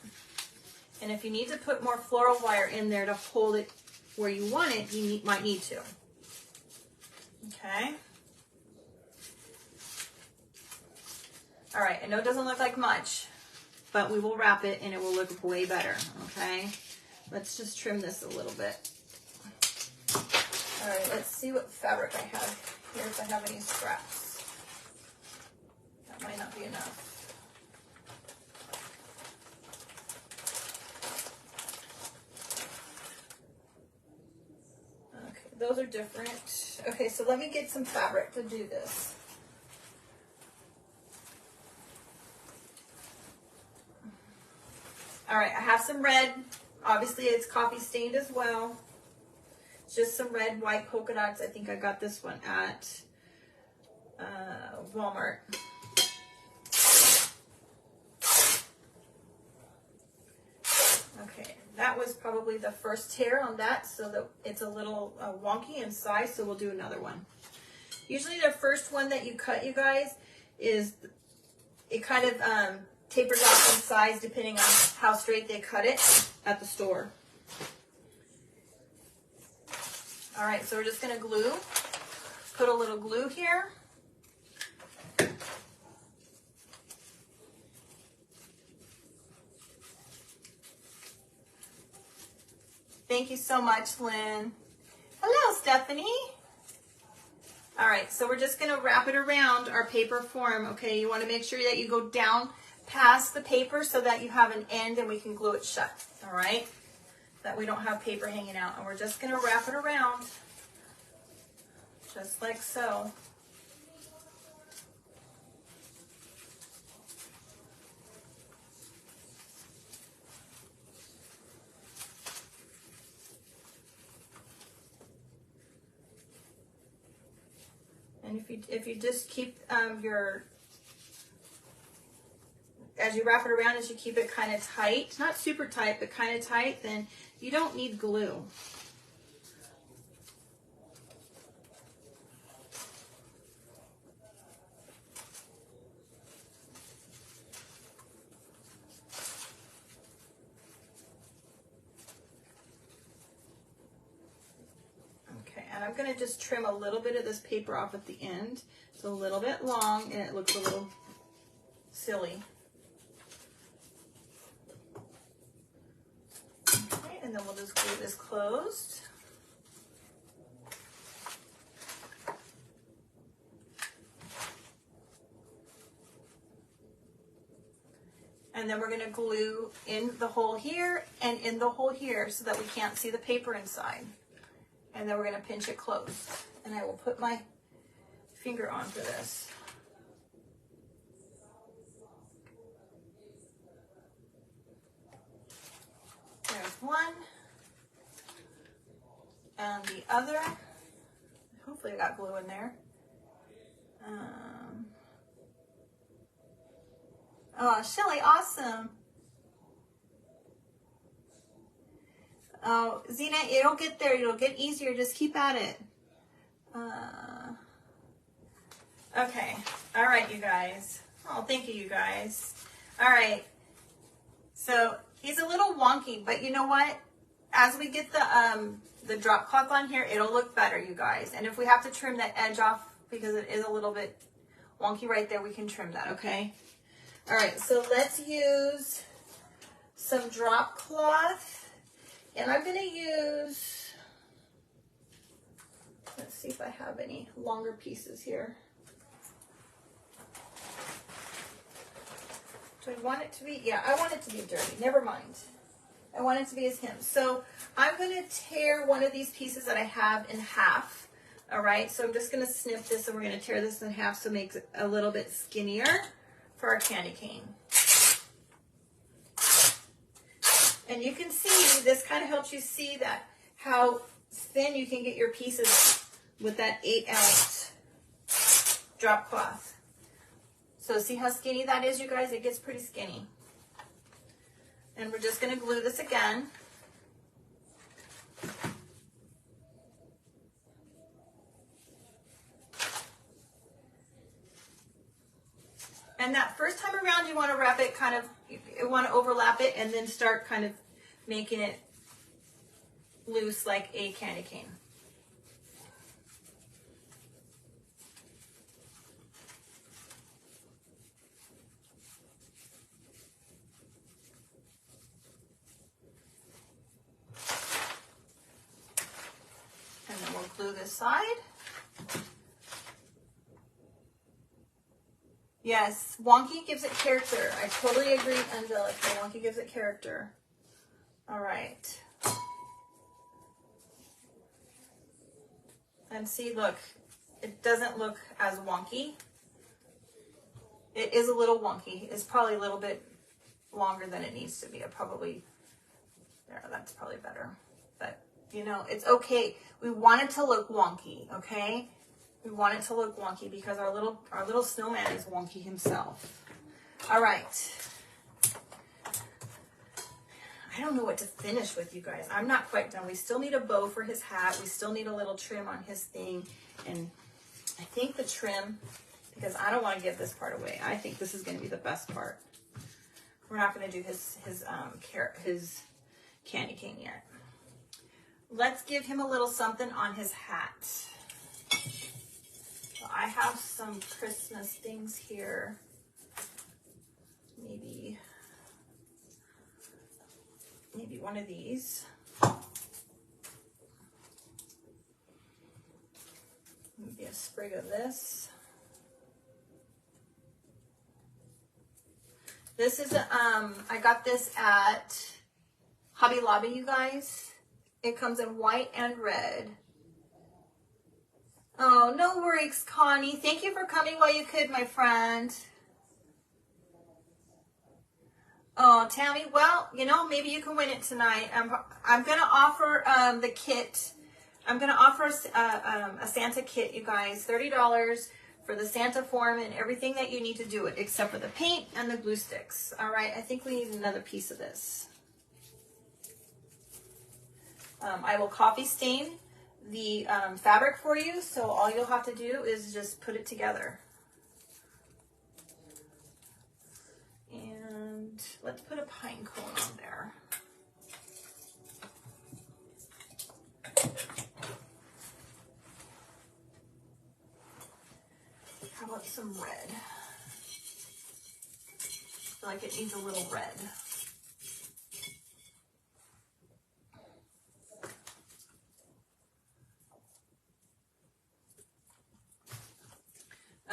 And if you need to put more floral wire in there to hold it where you want it, you might need to. Okay. All right, I know it doesn't look like much, but we will wrap it and it will look way better, okay? Let's just trim this a little bit. All right, let's see what fabric I have here, if I have any scraps. That might not be enough. Those are different. Okay, so let me get some fabric to do this. All right, I have some red. Obviously, it's coffee stained as well. Just some red, white polka dots. I think I got this one at Walmart. Okay, that was probably the first tear on that, so that it's a little wonky in size, so we'll do another one. Usually the first one that you cut, you guys, is it kind of tapers off in size depending on how straight they cut it at the store. All right, so we're just gonna glue, put a little glue here. Thank you so much, Lynn. Hello, Stephanie. All right, so we're just gonna wrap it around our paper form, okay? You wanna make sure that you go down past the paper so that you have an end and we can glue it shut, all right? That we don't have paper hanging out. And we're just gonna wrap it around, just like so. And if you just keep as you wrap it around, as you keep it kind of tight, not super tight, but kind of tight, then you don't need glue. And I'm going to just trim a little bit of this paper off at the end. It's a little bit long and it looks a little silly. Okay, and then we'll just glue this closed. And then we're going to glue in the hole here and in the hole here so that we can't see the paper inside. And then we're going to pinch it closed. And I will put my finger on for this. There's one. And the other. Hopefully I got glue in there. Oh, Shelly, awesome. Oh, Zena, it'll get there. It'll get easier. Just keep at it. Okay. All right, you guys. Oh, thank you, you guys. All right. So he's a little wonky, but you know what? As we get the drop cloth on here, it'll look better, you guys. And if we have to trim that edge off because it is a little bit wonky right there, we can trim that, okay? All right, so let's use some drop cloth. And I'm going to use, let's see if I have any longer pieces here. Do I want it to be? Yeah, I want it to be dirty. Never mind. I want it to be as him. So I'm going to tear one of these pieces that I have in half. All right, so I'm just going to snip this and we're going to tear this in half so it makes it a little bit skinnier for our candy cane. And you can see, this kind of helps you see that how thin you can get your pieces with that 8-ounce drop cloth. So see how skinny that is, you guys? It gets pretty skinny. And we're just going to glue this again. And that first time around, you want to wrap it kind of, you want to overlap it and then start kind of making it loose like a candy cane. And then we'll glue this side. Yes, wonky gives it character. I totally agree, Angelica. Wonky gives it character. All right. And see, look, it doesn't look as wonky. It is a little wonky. It's probably a little bit longer than it needs to be. There, that's probably better. But, you know, it's okay. We want it to look wonky, okay? We want it to look wonky because our little snowman is wonky himself. All right. I don't know what to finish with, you guys. I'm not quite done. We still need a bow for his hat. We still need a little trim on his thing. And I think the trim, because I don't want to give this part away. I think this is going to be the best part. We're not going to do his candy cane yet. Let's give him a little something on his hat. So I have some Christmas things here. Maybe one of these. Maybe a sprig of this. This is I got this at Hobby Lobby, you guys. It comes in white and red. Oh, no worries, Connie. Thank you for coming while you could, my friend. Oh, Tammy, well, you know, maybe you can win it tonight. I'm going to offer the kit. I'm going to offer a Santa kit, you guys. $30 for the Santa form and everything that you need to do it, except for the paint and the glue sticks. All right, I think we need another piece of this. I will coffee stain the fabric for you, so all you'll have to do is just put it together. And let's put a pine cone on there. How about some red? I feel like it needs a little red.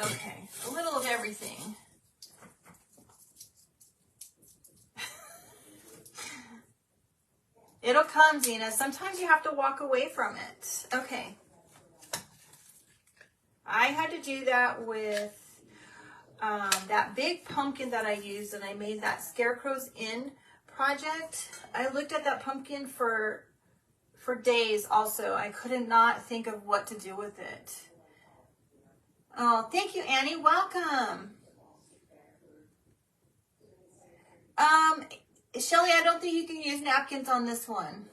Okay, a little of everything. It'll come, Zena. Sometimes you have to walk away from it. Okay. I had to do that with that big pumpkin that I used, and I made that Scarecrow's Inn project. I looked at that pumpkin for days also. I could not think of what to do with it. Oh, thank you, Annie. Welcome. Shelly, I don't think you can use napkins on this one.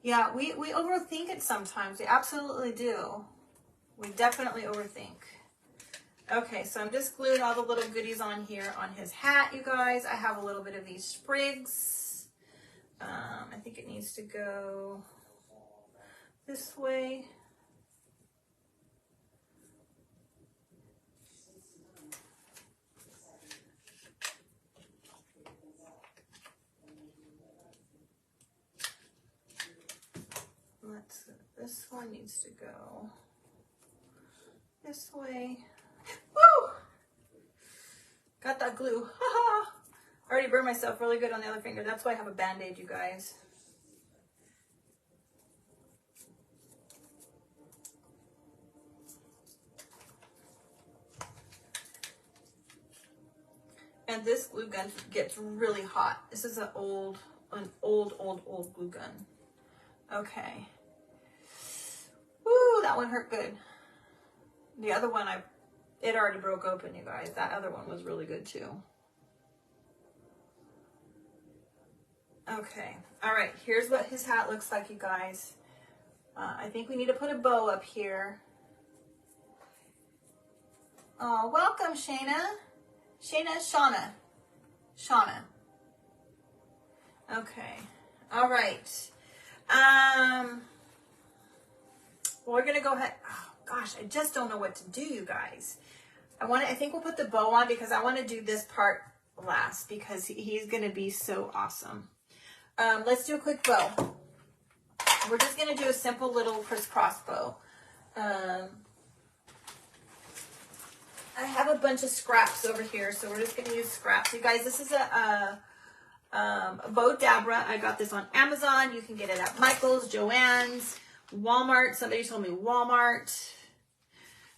Yeah, we overthink it sometimes. We absolutely do. We definitely overthink. Okay, so I'm just gluing all the little goodies on here on his hat, you guys. I have a little bit of these sprigs. I think it needs to go this way. This one needs to go this way. Woo! Got that glue. I already burned myself really good on the other finger. That's why I have a Band-Aid, you guys. And this glue gun gets really hot. This is an old glue gun. Okay. Woo, that one hurt good. The other one, it already broke open, you guys. That other one was really good too. Okay, all right, here's what his hat looks like, you guys. I think we need to put a bow up here. Oh, welcome, Shayna. Shauna. Okay, all right. We're gonna go ahead. Oh gosh, I just don't know what to do, you guys. I think we'll put the bow on because I want to do this part last because he's gonna be so awesome. Let's do a quick bow. We're just gonna do a simple little crisscross bow. I have a bunch of scraps over here, so we're just going to use scraps. You guys, this is a Bow Dabra. I got this on Amazon. You can get it at Michael's, Joann's, Walmart. Somebody told me Walmart.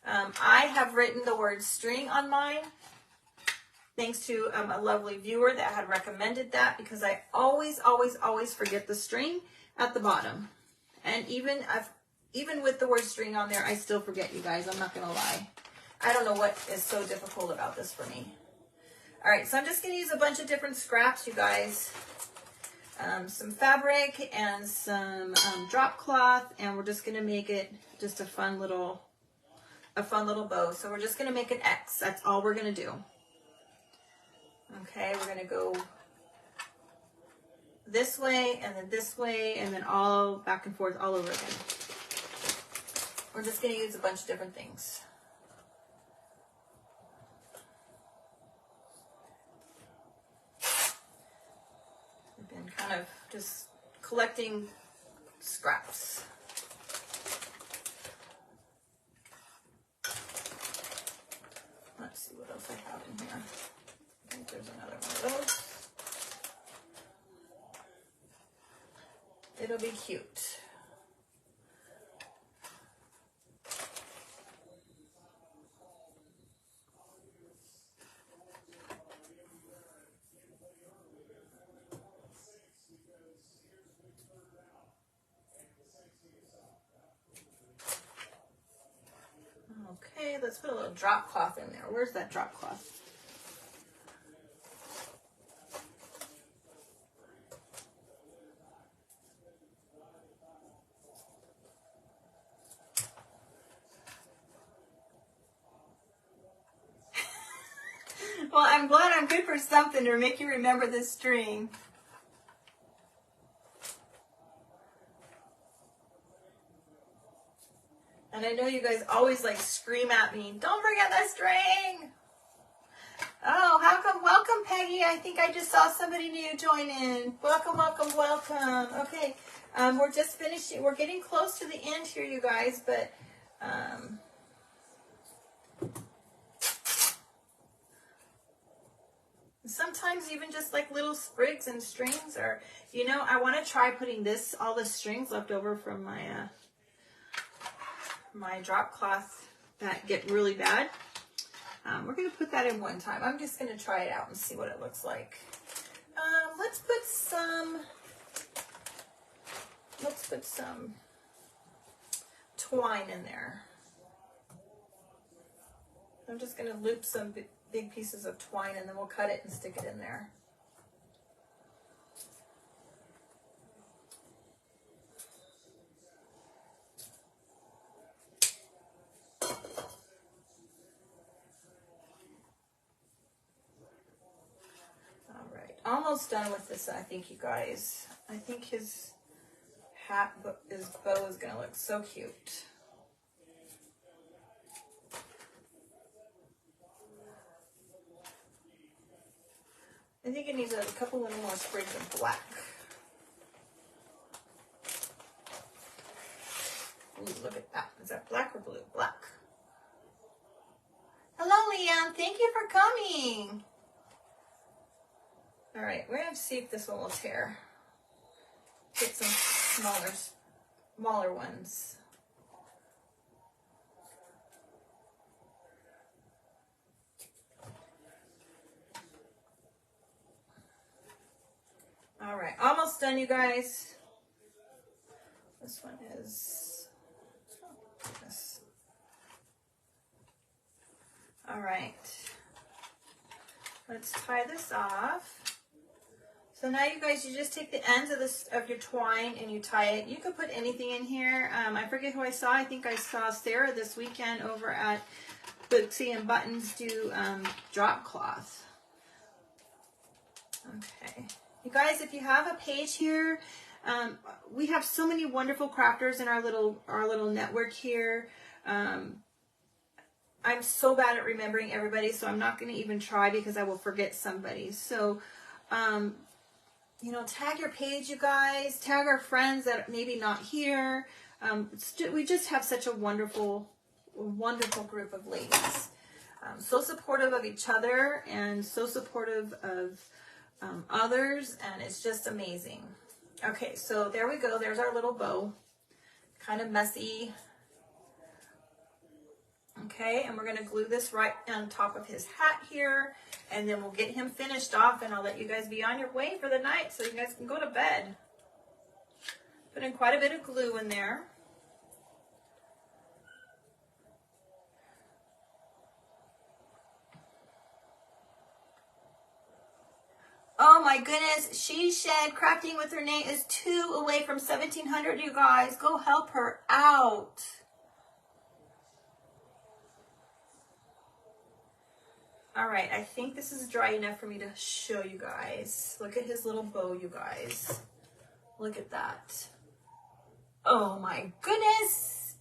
I have written the word string on mine, thanks to a lovely viewer that had recommended that, because I always forget the string at the bottom. And even with the word string on there, I still forget, you guys. I'm not going to lie. I don't know what is so difficult about this for me. All right, so I'm just going to use a bunch of different scraps, you guys. Some fabric and some drop cloth, and we're just going to make it just a fun little bow. So we're just going to make an X. That's all we're going to do. Okay, we're going to go this way and then all back and forth all over again. We're just going to use a bunch of different things. I've been kind of just collecting scraps. Let's see what else I have in here. I think there's another one of those. It'll be cute. Okay, let's put a little drop cloth in there. Where's that drop cloth? Well, I'm glad I'm good for something to make you remember this string. And I know you guys always like scream at me, don't forget the string. Oh, how come? Welcome, Peggy. I think I just saw somebody new join in. Welcome, welcome, welcome. Okay, we're just finishing. We're getting close to the end here, you guys, but sometimes even just like little sprigs and strings, or, you know, I want to try putting all the strings left over from my my drop cloth that get really bad. We're going to put that in one time. I'm just going to try it out and see what it looks like. Let's put some twine in there. I'm just going to loop some big pieces of twine, and then we'll cut it and stick it in there. Almost done with this, I think, you guys. I think his bow is going to look so cute. I think it needs a couple little more sprigs of black. Ooh, look at that. Is that black or blue? Black. Hello, Leanne. Thank you for coming. All right, we're going to see if this one will tear. Get some smaller ones. All right, almost done, you guys. This one is, oh, goodness. All right, let's tie this off. So now, you guys, you just take the ends of your twine and you tie it. You could put anything in here. I forget who I saw. I think I saw Sarah this weekend over at Bootsy and Buttons do drop cloth. Okay. You guys, if you have a page here, we have so many wonderful crafters in our little network here. I'm so bad at remembering everybody, so I'm not going to even try because I will forget somebody. So, you know, tag your page, you guys. Tag our friends that are maybe not here. We just have such a wonderful group of ladies. so supportive of each other and so supportive of others, and it's just amazing. Okay, so there we go. There's our little bow. Kind of messy. Okay, and we're going to glue this right on top of his hat here, and then we'll get him finished off, and I'll let you guys be on your way for the night so you guys can go to bed. Put in quite a bit of glue in there. Oh my goodness, she said crafting with her name is 2 away from 1,700, you guys. Go help her out. All right, I think this is dry enough for me to show you guys. Look at his little bow, you guys. Look at that. Oh my goodness.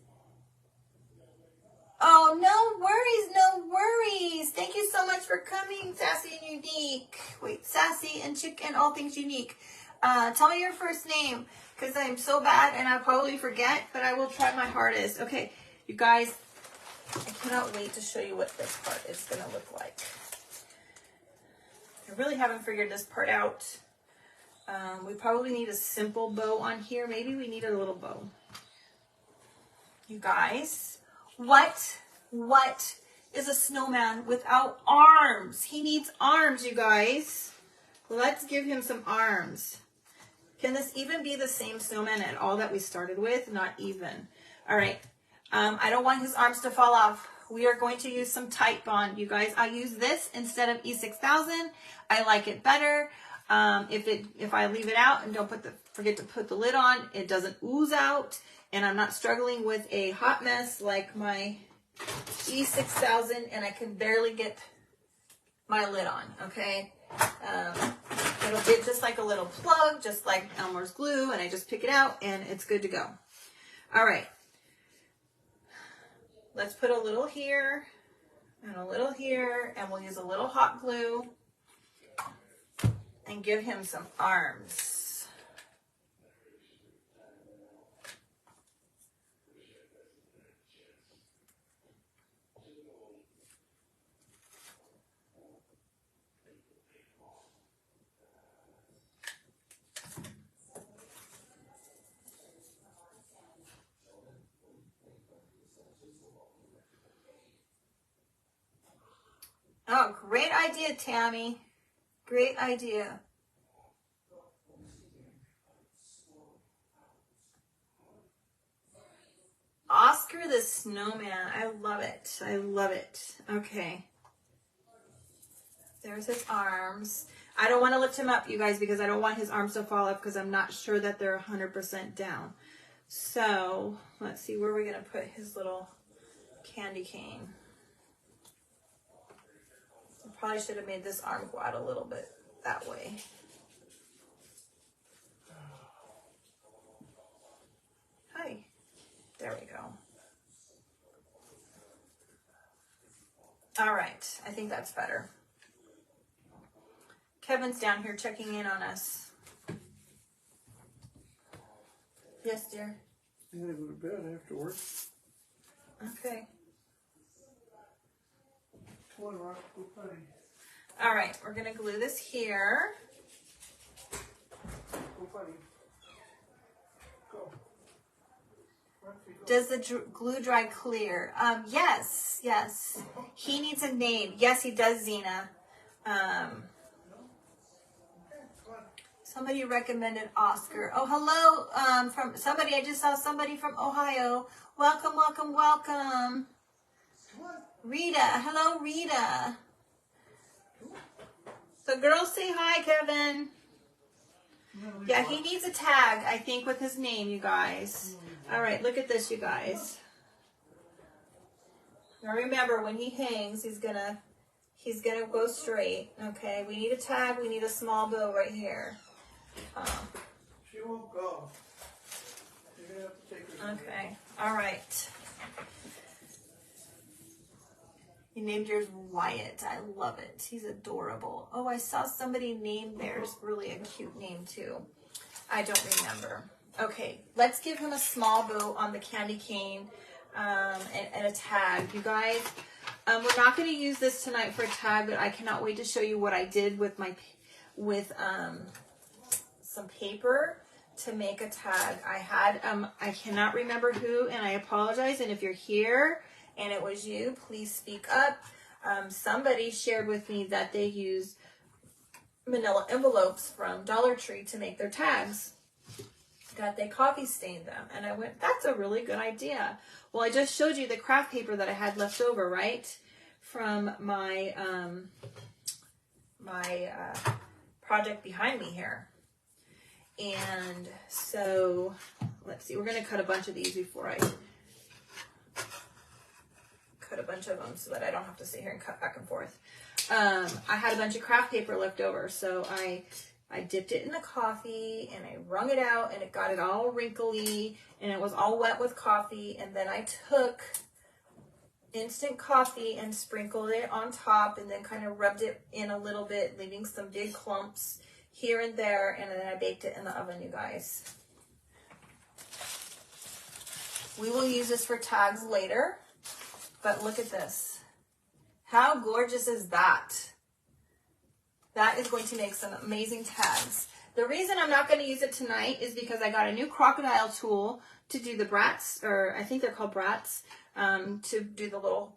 Oh, no worries, no worries. Thank you so much for coming, Sassy and Unique. Wait, Sassy and Chicken, all things unique. Tell me your first name, because I'm so bad and I'll probably forget, but I will try my hardest. Okay, you guys, I cannot wait to show you what this part is going to look like. I really haven't figured this part out. We probably need a simple bow on here. Maybe we need a little bow. You guys, what is a snowman without arms? He needs arms, you guys. Let's give him some arms. Can this even be the same snowman at all that we started with? Not even. All right. I don't want his arms to fall off. We are going to use some tight bond, you guys. I use this instead of E6000. I like it better. If I leave it out and don't forget to put the lid on, it doesn't ooze out, and I'm not struggling with a hot mess like my E6000, and I can barely get my lid on. Okay, it'll get just like a little plug, just like Elmer's glue, and I just pick it out, and it's good to go. All right. Let's put a little here and a little here, and we'll use a little hot glue and give him some arms. Oh, great idea, Tammy. Great idea. Oscar the Snowman. I love it. I love it. Okay. There's his arms. I don't want to lift him up, you guys, because I don't want his arms to fall off because I'm not sure that they're 100% down. So let's see where we're going to put his little candy cane. I probably should have made this arm go out a little bit that way. Hi. There we go. All right. I think that's better. Kevin's down here checking in on us. Yes, dear. I gotta go to bed after work. Okay. Come on, Rock, go potty. All right, we're gonna glue this here. Go potty. Go. Does the glue dry clear? Yes, yes. He needs a name. Yes, he does, Zena. Somebody recommended Oscar. Oh, hello. From somebody. I just saw somebody from Ohio. Welcome, welcome, welcome. Rita. Hello, Rita. So girls say hi, Kevin. Yeah, he needs a tag, I think, with his name, you guys. All right, look at this, you guys. Now remember, when he hangs, he's gonna go straight. Okay, we need a tag. We need a small bow right here. She won't go. You're gonna have to take her. Okay, all right. You named yours Wyatt. I love it. He's adorable. Oh, I saw somebody named theirs. Really a cute name, too. I don't remember. Okay, let's give him a small bow on the candy cane and a tag. You guys, We're not going to use this tonight for a tag, but I cannot wait to show you what I did with some paper to make a tag. I had, I cannot remember who, and I apologize. And if you're here and it was you, please speak up. Somebody shared with me that they use manila envelopes from Dollar Tree to make their tags, that they coffee stained them. And I went, that's a really good idea. Well, I just showed you the craft paper that I had left over, right? From my, project behind me here. And so, let's see, we're going to cut a bunch of these before I cut a bunch of them so that I don't have to sit here and cut back and forth. I had a bunch of craft paper left over, so I dipped it in the coffee and I wrung it out and it got it all wrinkly and it was all wet with coffee. And then I took instant coffee and sprinkled it on top and then kind of rubbed it in a little bit, leaving some big clumps here and there. And then I baked it in the oven, you guys. We will use this for tags later, but look at this. How gorgeous is that? That is going to make some amazing tags. The reason I'm not going to use it tonight is because I got a new crocodile tool to do the brats, or I think they're called brats, to do the little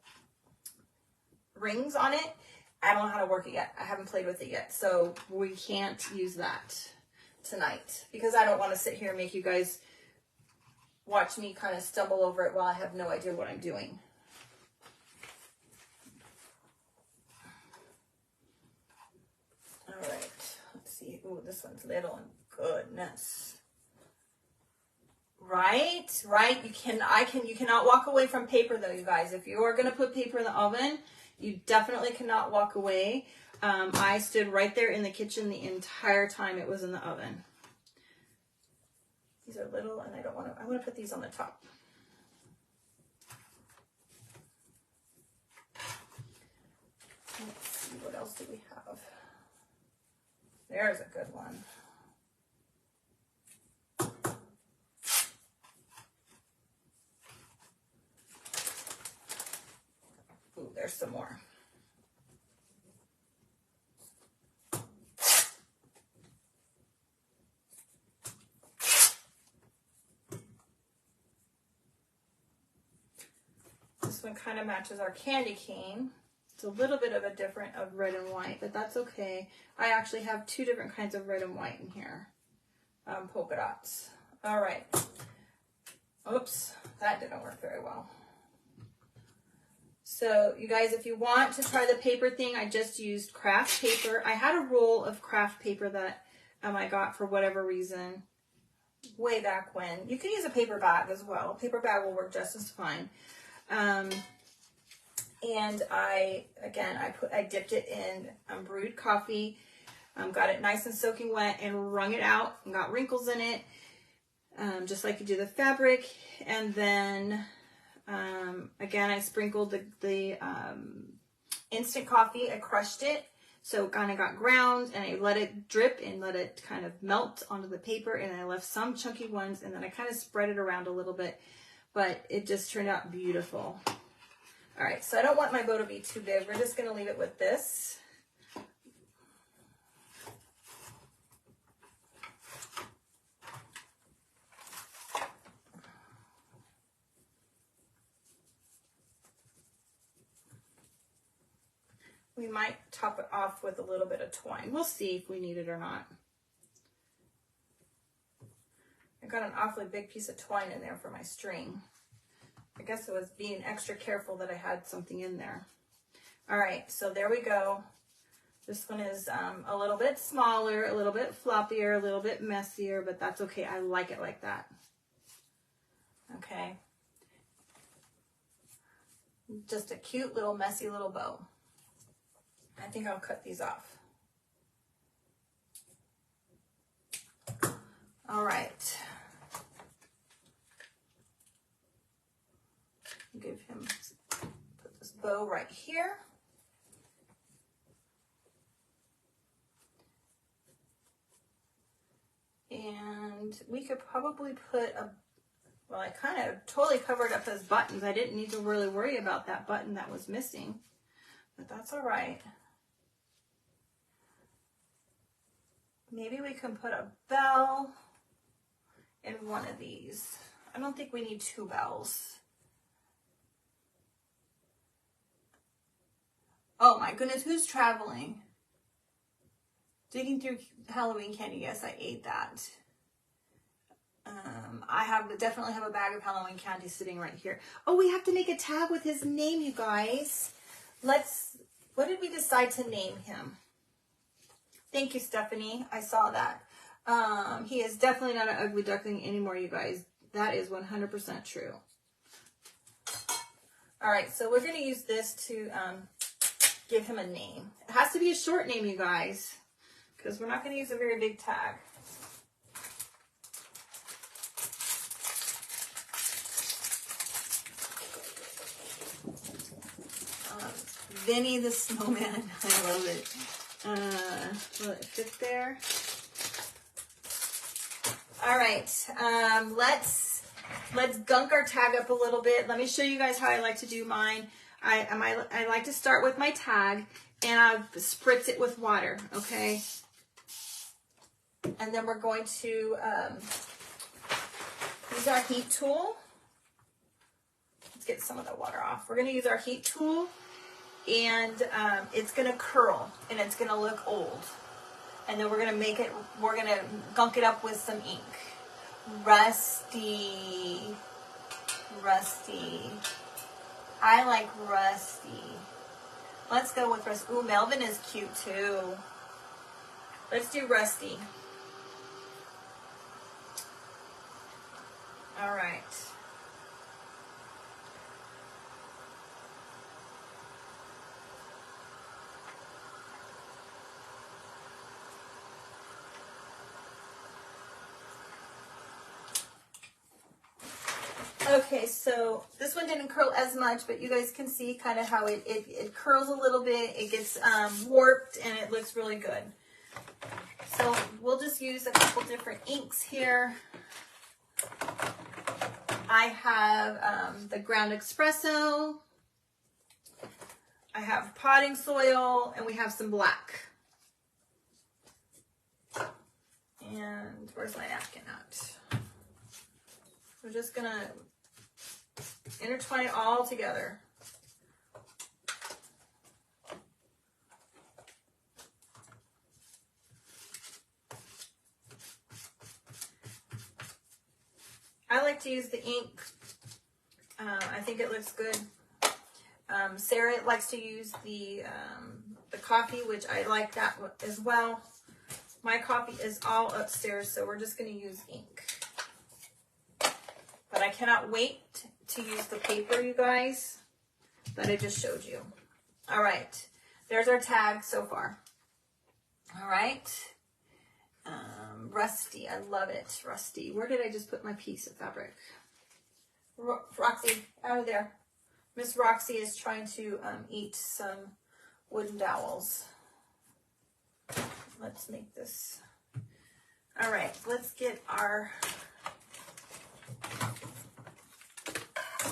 rings on it. I don't know how to work it yet. I haven't played with it yet. So we can't use that tonight because I don't want to sit here and make you guys watch me kind of stumble over it while I have no idea what I'm doing. All right, let's see. Ooh, this one's little. Goodness. Right. You cannot walk away from paper though, you guys. If you are going to put paper in the oven, you definitely cannot walk away. I stood right there in the kitchen the entire time it was in the oven. These are little, and I want to put these on the top. Let's see, what else do we have? There's a good one. Ooh, there's some more. This one kind of matches our candy cane. It's a little bit of a different of red and white, but that's okay. I actually have two different kinds of red and white in here. Polka dots. All right. Oops, that didn't work very well. So you guys, if you want to try the paper thing, I just used craft paper. I had a roll of craft paper that I got for whatever reason way back when. You can use a paper bag as well. A paper bag will work just as fine. And I dipped it in brewed coffee, got it nice and soaking wet and wrung it out and got wrinkles in it, just like you do the fabric. And then, again, I sprinkled the instant coffee. I crushed it. So it kind of got ground and I let it drip and let it kind of melt onto the paper. And I left some chunky ones and then I kind of spread it around a little bit, but it just turned out beautiful. All right, so I don't want my bow to be too big. We're just going to leave it with this. We might top it off with a little bit of twine. We'll see if we need it or not. I got an awfully big piece of twine in there for my string. I guess it was being extra careful that I had something in there. All right, so there we go. This one is a little bit smaller, a little bit floppier, a little bit messier, but that's okay. I like it like that. Okay. Just a cute little messy little bow. I think I'll cut these off. All right. Give him, put this bow right here. And we could probably put Well, I kind of totally covered up his buttons. I didn't need to really worry about that button that was missing, but that's all right. Maybe we can put a bell in one of these. I don't think we need 2 bells. Oh my goodness, who's traveling? Digging through Halloween candy. Yes, I ate that. I definitely have a bag of Halloween candy sitting right here. Oh, we have to make a tag with his name, you guys. What did we decide to name him? Thank you, Stephanie. I saw that. He is definitely not an ugly duckling anymore, you guys. That is 100% true. All right, so we're going to use this to give him a name. It has to be a short name, you guys, because we're not going to use a very big tag. Vinny the Snowman. I love it. Will it fit there? All right. Let's gunk our tag up a little bit. Let me show you guys how I like to do mine. I like to start with my tag and I spritz it with water. Okay. And then we're going to use our heat tool. Let's get some of the water off. We're going to use our heat tool. And it's going to curl and it's going to look old. And then we're going to gunk it up with some ink. Rusty. Rusty. I like rusty. Let's go with rusty. Ooh, Melvin is cute too. Let's do rusty. All right. Okay, so this one didn't curl as much, but you guys can see kind of how it curls a little bit. It gets warped and it looks really good. So we'll just use a couple different inks here. I have the ground espresso. I have potting soil, and we have some black. And where's my napkin at? We're just gonna intertwine it all together. I like to use the ink. I think it looks good. Sarah likes to use the coffee, which I like that as well. My coffee is all upstairs, so we're just going to use ink. But I cannot wait to use the paper, you guys, that I just showed you. All right. There's our tag so far. All right. Rusty. I love it. Rusty. Where did I just put my piece of fabric? Roxy, out of there. Miss Roxy is trying to eat some wooden dowels. Let's make this. All right. Let's get our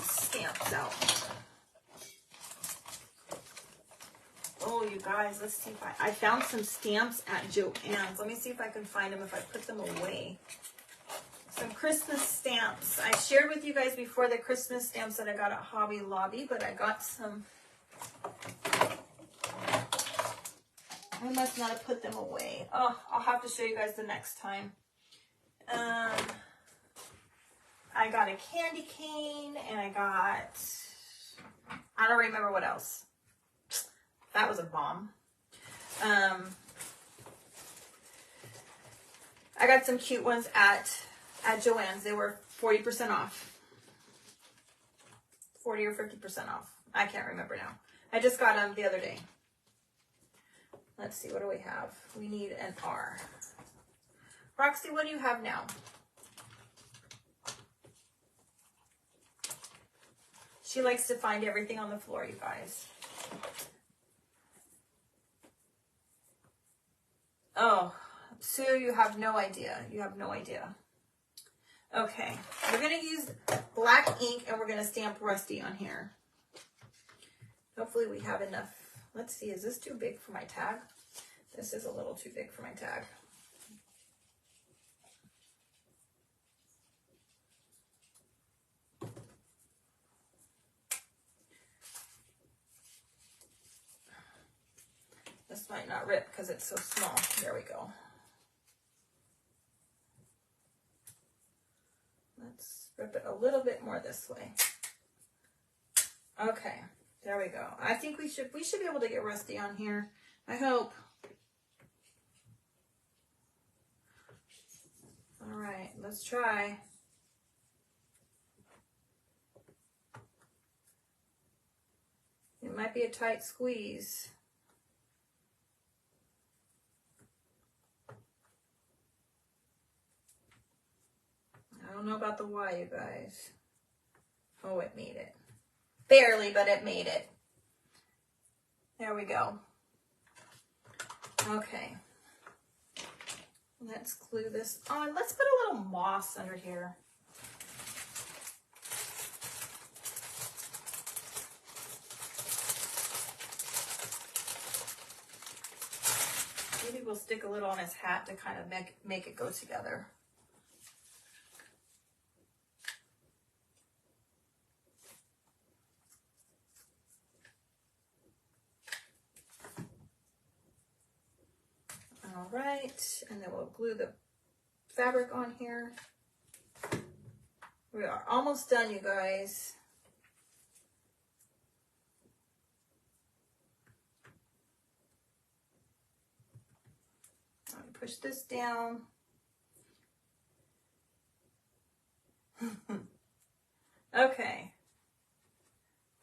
stamps out. Oh, you guys, let's see if I found some stamps at Joann's. Let me see if I can find them if I put them away. Some Christmas stamps. I shared with you guys before the Christmas stamps that I got at Hobby Lobby, but I got some. I must not have put them away. Oh, I'll have to show you guys the next time. I got a candy cane, and I don't remember what else. That was a bomb. I got some cute ones at Joann's. They were 40% off. 40 or 50% off. I can't remember now. I just got them the other day. Let's see, what do we have? We need an R. Roxy, what do you have now? She likes to find everything on the floor, you guys. Oh, Sue, you have no idea. You have no idea. Okay, we're gonna use black ink and we're gonna stamp Rusty on here. Hopefully we have enough. Let's see, is this too big for my tag? This is a little too big for my tag. This might not rip because it's so small. There we go. Let's rip it a little bit more this way. Okay, there we go. I think we should be able to get Rusty on here. I hope. All right, let's try. It might be a tight squeeze. I don't know about the Y, you guys. Oh, it made it. Barely, but it made it. There we go. Okay. Let's glue this on. Let's put a little moss under here. Maybe we'll stick a little on his hat to kind of make it go together. All right, and then we'll glue the fabric on here. We are almost done, you guys. I'm gonna push this down. Okay.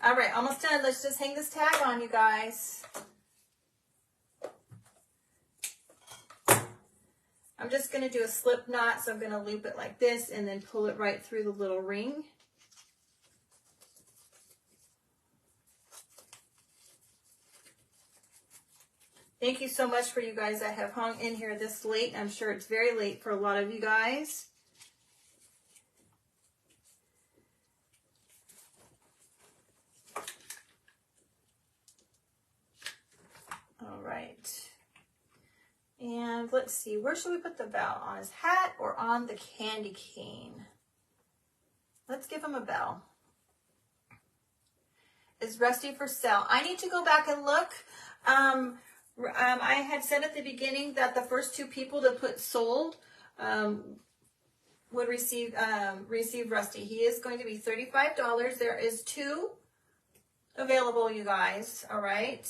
All right, almost done. Let's just hang this tag on, you guys. I'm just going to do a slip knot, so I'm going to loop it like this and then pull it right through the little ring. Thank you so much for you guys that have hung in here this late. I'm sure it's very late for a lot of you guys. All right. And let's see, where should we put the bell? On his hat or on the candy cane? Let's give him a bell. Is Rusty for sale? I need to go back and look. I had said at the beginning that the first 2 people to put sold would receive Rusty. He is going to be $35. There is 2 available, you guys. All right.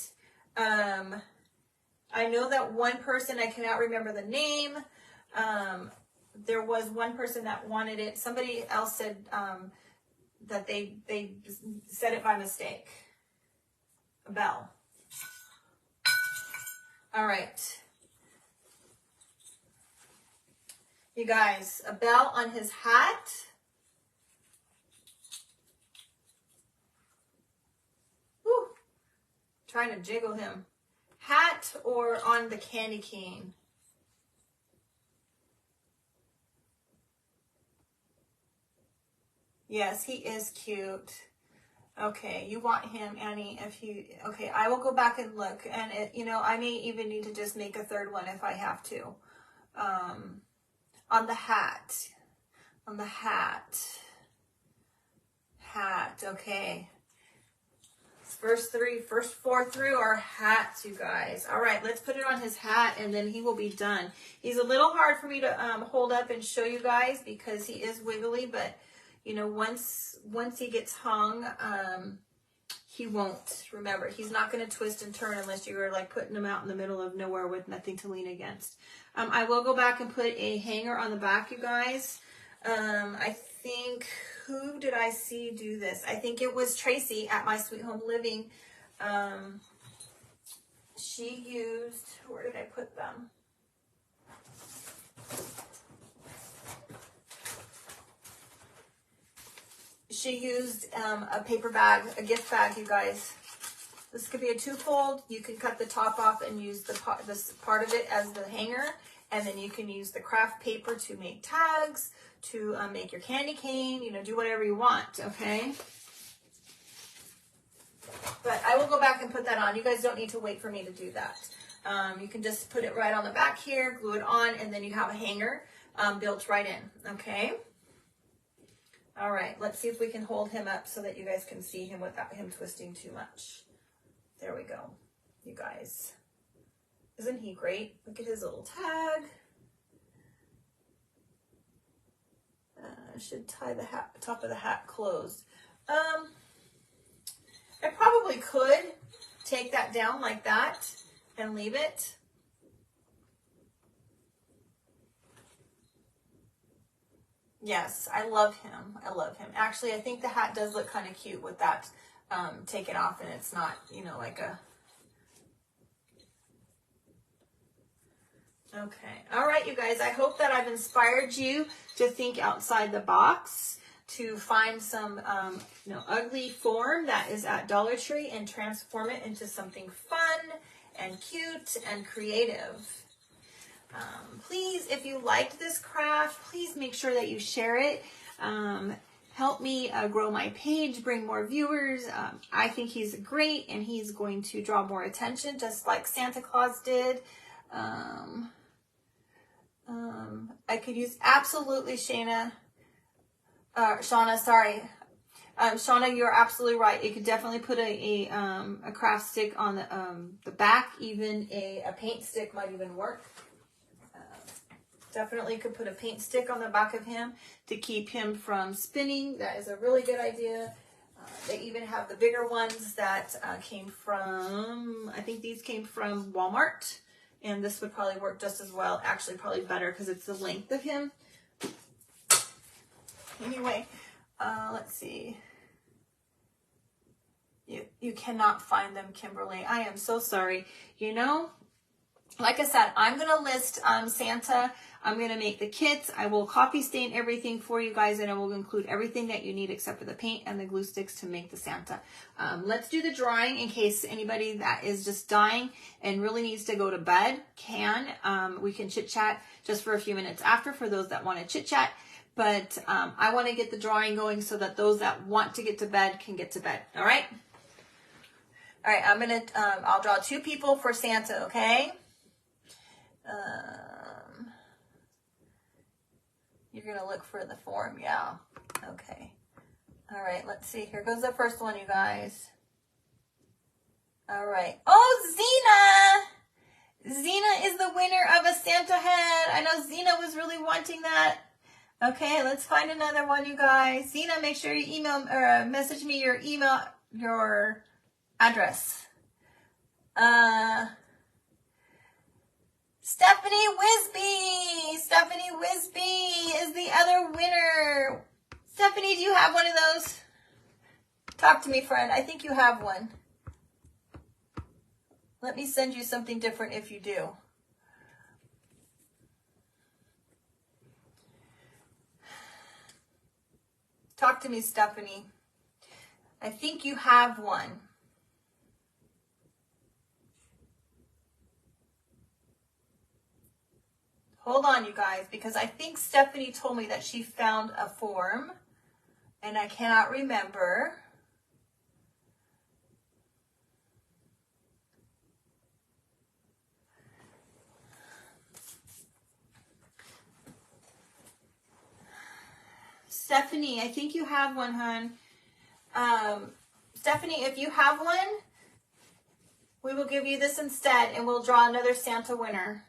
I know that one person, I cannot remember the name. There was one person that wanted it. Somebody else said that they said it by mistake. A bell. All right. You guys, a bell on his hat. Woo. Trying to jiggle him. Hat or on the candy cane? Yes, he is cute. Okay, you want him, Annie, okay, I will go back and look, and I may even need to just make a 3rd one if I have to. On the hat. On the hat. Hat, okay. First 4 through are hats, you guys. All right, let's put it on his hat and then he will be done. He's a little hard for me to hold up and show you guys because he is wiggly, but once he gets hung, he won't. Remember, he's not going to twist and turn unless you are like putting him out in the middle of nowhere with nothing to lean against. I will go back and put a hanger on the back, you guys. I think, who did I see do this? I think it was Tracy at My Sweet Home Living. She used, where did I put them? She used a paper bag, a gift bag, you guys. This could be a 2-fold. You can cut the top off and use this part of it as the hanger. And then you can use the craft paper to make tags, to make your candy cane, you know, do whatever you want, okay? But I will go back and put that on. You guys don't need to wait for me to do that. You can just put it right on the back here, glue it on, and then you have a hanger built right in, okay? All right, let's see if we can hold him up so that you guys can see him without him twisting too much. There we go, you guys. Isn't he great? Look at his little tag. Should tie the hat, top of the hat closed. I probably could take that down like that and leave it. Yes, I love him. I love him. Actually, I think the hat does look kind of cute with that taken off, and it's not, you know, like a... Okay. All right, you guys. I hope that I've inspired you to think outside the box, to find some, you know, ugly form that is at Dollar Tree and transform it into something fun and cute and creative. Please, if you liked this craft, please make sure that you share it. Help me grow my page, bring more viewers. I think he's great, and he's going to draw more attention, just like Santa Claus did. I could use absolutely Shauna, sorry. Shauna, you're absolutely right. You could definitely put a craft stick on the back. Even a paint stick might even work. Definitely could put a paint stick on the back of him to keep him from spinning. That is a really good idea. They even have the bigger ones that came from, I think these came from Walmart. And this would probably work just as well. Actually, probably better because it's the length of him. Anyway, let's see. You cannot find them, Kimberly. I am so sorry. You know, like I said, I'm going to list Santa. I'm going to make the kits. I will copy stain everything for you guys, and I will include everything that you need except for the paint and the glue sticks to make the Santa. Let's do the drawing in case anybody that is just dying and really needs to go to bed can. We can chit-chat just for a few minutes after for those that want to chit-chat. But I want to get the drawing going so that those that want to get to bed can get to bed. All right? All right, I'm going to, I'll draw 2 people for Santa, okay? You're going to look for the form, yeah. Okay. All right, let's see. Here goes the first one, you guys. All right. Oh, Zena! Zena is the winner of a Santa head. I know Zena was really wanting that. Okay, let's find another one, you guys. Zena, make sure you email or message me your email, your address. Stephanie Wisby! Stephanie Wisby is the other winner. Stephanie, do you have one of those? Talk to me, friend. I think you have one. Let me send you something different if you do. Talk to me, Stephanie. I think you have one. Hold on, you guys, because I think Stephanie told me that she found a form, and I cannot remember. Stephanie, I think you have one, hon. Stephanie, if you have one, we will give you this instead, and we'll draw another Santa winner.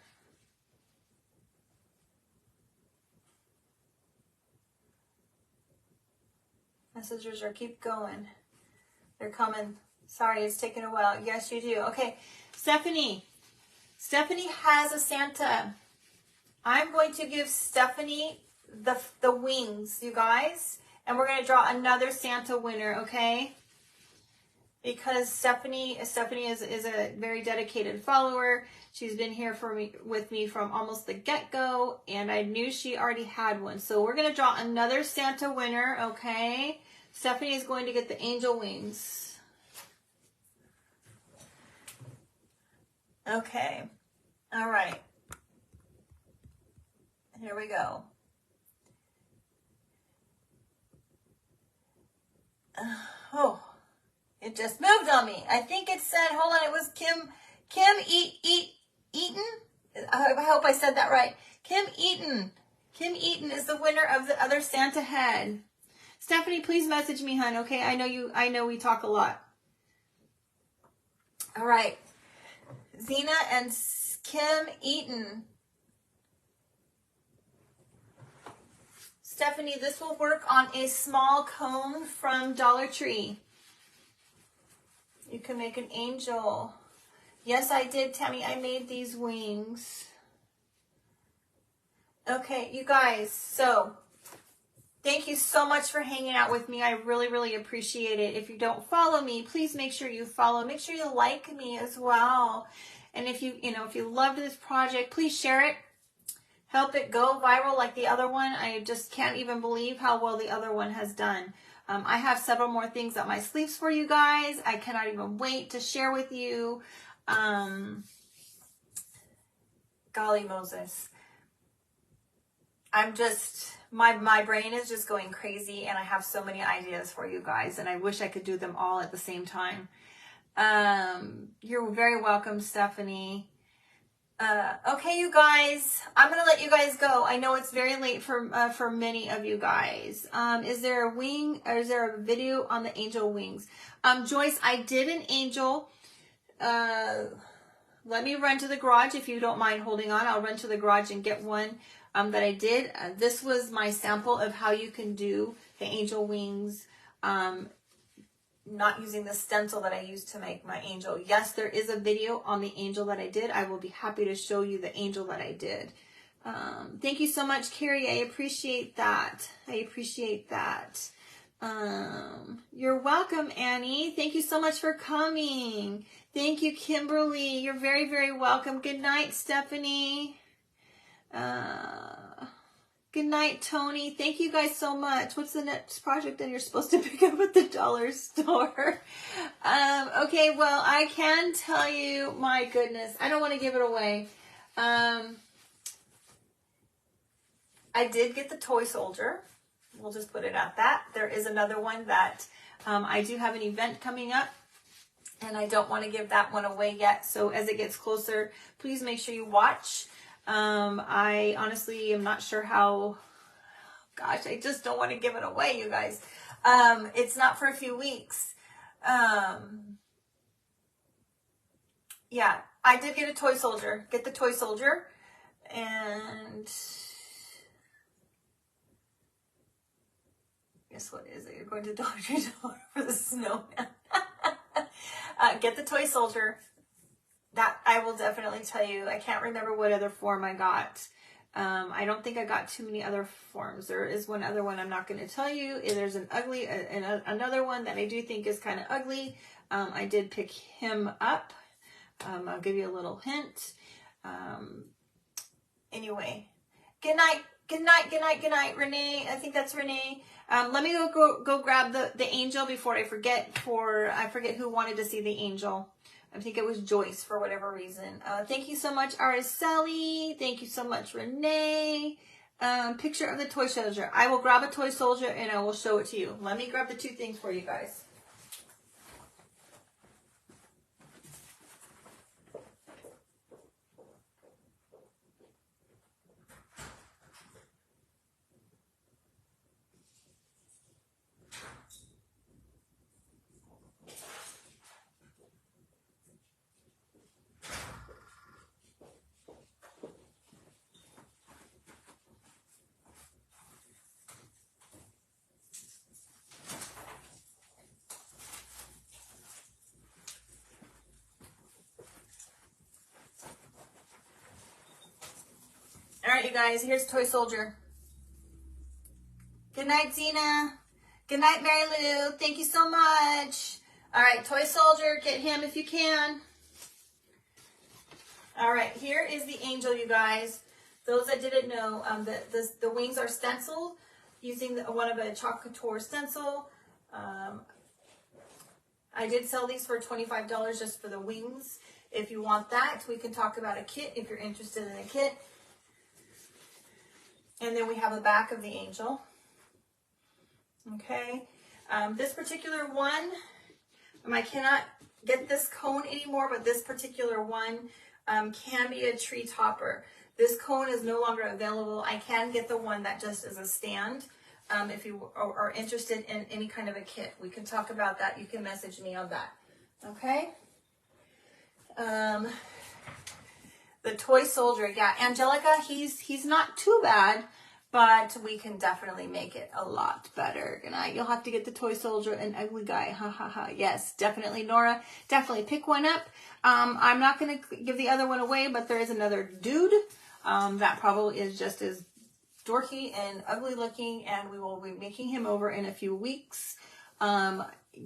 Messages are keep going. They're coming. Sorry, it's taking a while. Yes, you do. Okay, Stephanie. Stephanie has a Santa. I'm going to give Stephanie the wings, you guys. And we're going to draw another Santa winner, okay? Because Stephanie is a very dedicated follower. She's been here with me from almost the get-go, and I knew she already had one. So we're going to draw another Santa winner, okay? Stephanie is going to get the angel wings. Okay. All right. Here we go. Oh, it just moved on me. I think it said, hold on, it was Kim Eaton. I hope I said that right. Kim Eaton. Kim Eaton is the winner of the other Santa head. Stephanie, please message me, hon. Okay, I know we talk a lot. All right, Zena and Kim Eaton. Stephanie, this will work on a small cone from Dollar Tree. You can make an angel. Yes, I did, Tammy. I made these wings. Okay, you guys, so thank you so much for hanging out with me. I really, really appreciate it. If you don't follow me, please make sure you follow. Make sure you like me as well. And if if you loved this project, please share it. Help it go viral like the other one. I just can't even believe how well the other one has done. I have several more things up my sleeves for you guys. I cannot even wait to share with you. Golly Moses. I'm just, my brain is just going crazy, and I have so many ideas for you guys, and I wish I could do them all at the same time. You're very welcome, Stephanie. Okay, you guys, I'm going to let you guys go. I know it's very late for many of you guys. Is there a wing, or is there a video on the angel wings? Joyce, I did an angel. Let me run to the garage if you don't mind holding on. I'll run to the garage and get one that I did. This was my sample of how you can do the angel wings, not using the stencil that I used to make my angel. Yes, there is a video on the angel that I did. I will be happy to show you the angel that I did. Thank you so much, Carrie. I appreciate that. I appreciate that. You're welcome, Annie. Thank you so much for coming. Thank you, Kimberly. You're very, very welcome. Good night, Stephanie. Good night, Tony. Thank you guys so much. What's the next project that you're supposed to pick up at the dollar store? Okay, well, I can tell you, my goodness, I don't want to give it away. I did get the toy soldier. We'll just put it at that. There is another one that I do have an event coming up, and I don't want to give that one away yet. So as it gets closer, please make sure you watch. I honestly am not sure how, gosh, I just don't want to give it away, you guys. It's not for a few weeks. Yeah, I did get a toy soldier. Get the toy soldier. And guess what is it? You're going to Dollar Tree for the snowman. Get the toy soldier. That I will definitely tell you. I can't remember what other form I got. I don't think I got too many other forms. There is one other one I'm not going to tell you. There's an ugly, another one that I do think is kind of ugly. I did pick him up. I'll give you a little hint. Anyway, good night, good night, good night, good night, Renee. I think that's Renee. Let me go grab the angel before I forget. I forget who wanted to see the angel. I think it was Joyce for whatever reason. Thank you so much, Araceli. Thank you so much, Renee. Picture of the toy soldier. I will grab a toy soldier and I will show it to you. Let me grab the two things for you guys. All right, you guys, here's Toy Soldier. Good night, Zena. Good night, Mary Lou. Thank you so much. All right, Toy Soldier, get him if you can. All right, here is the angel, you guys. Those that didn't know, the wings are stenciled using one of a Chalk Couture stencil. I did sell these for $25 just for the wings. If you want that, we can talk about a kit if you're interested in a kit. And then we have the back of the angel. Okay. This particular one, I cannot get this cone anymore, but this particular one can be a tree topper. This cone is no longer available. I can get the one that just is a stand. If you are interested in any kind of a kit, we can talk about that. You can message me on that. Okay. The toy soldier, yeah, Angelica, he's not too bad, but we can definitely make it a lot better. Good night. You'll have to get the toy soldier, an ugly guy. Ha ha ha. Yes, definitely, Nora. Definitely pick one up. I'm not going to give the other one away, but there is another dude that probably is just as dorky and ugly looking, and we will be making him over in a few weeks.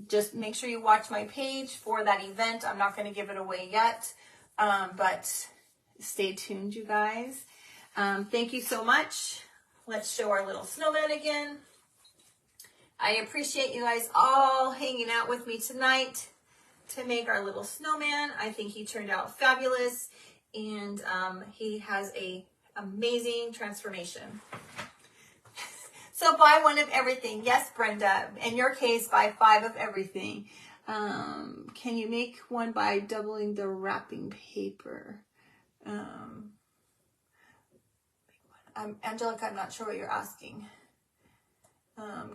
Just make sure you watch my page for that event. I'm not going to give it away yet, but stay tuned, you guys. Thank you so much. Let's show our little snowman again. I appreciate you guys all hanging out with me tonight to make our little snowman. I think he turned out fabulous, and he has a amazing transformation. So buy one of everything. Yes, Brenda. In your case, buy 5 of everything. Can you make one by doubling the wrapping paper? Angelica, I'm not sure what you're asking.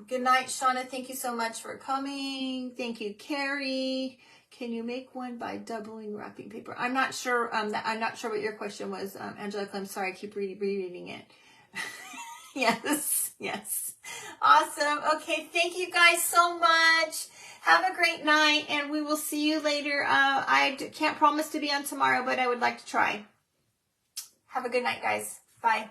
Good night, Shauna. Thank you so much for coming. Thank you, Carrie. Can you make one by doubling wrapping paper? I'm not sure. I'm not sure what your question was, Angelica. I'm sorry. I keep rereading it. Yes, yes. Awesome. Okay. Thank you guys so much. Have a great night, and we will see you later. I can't promise to be on tomorrow, but I would like to try. Have a good night, guys. Bye.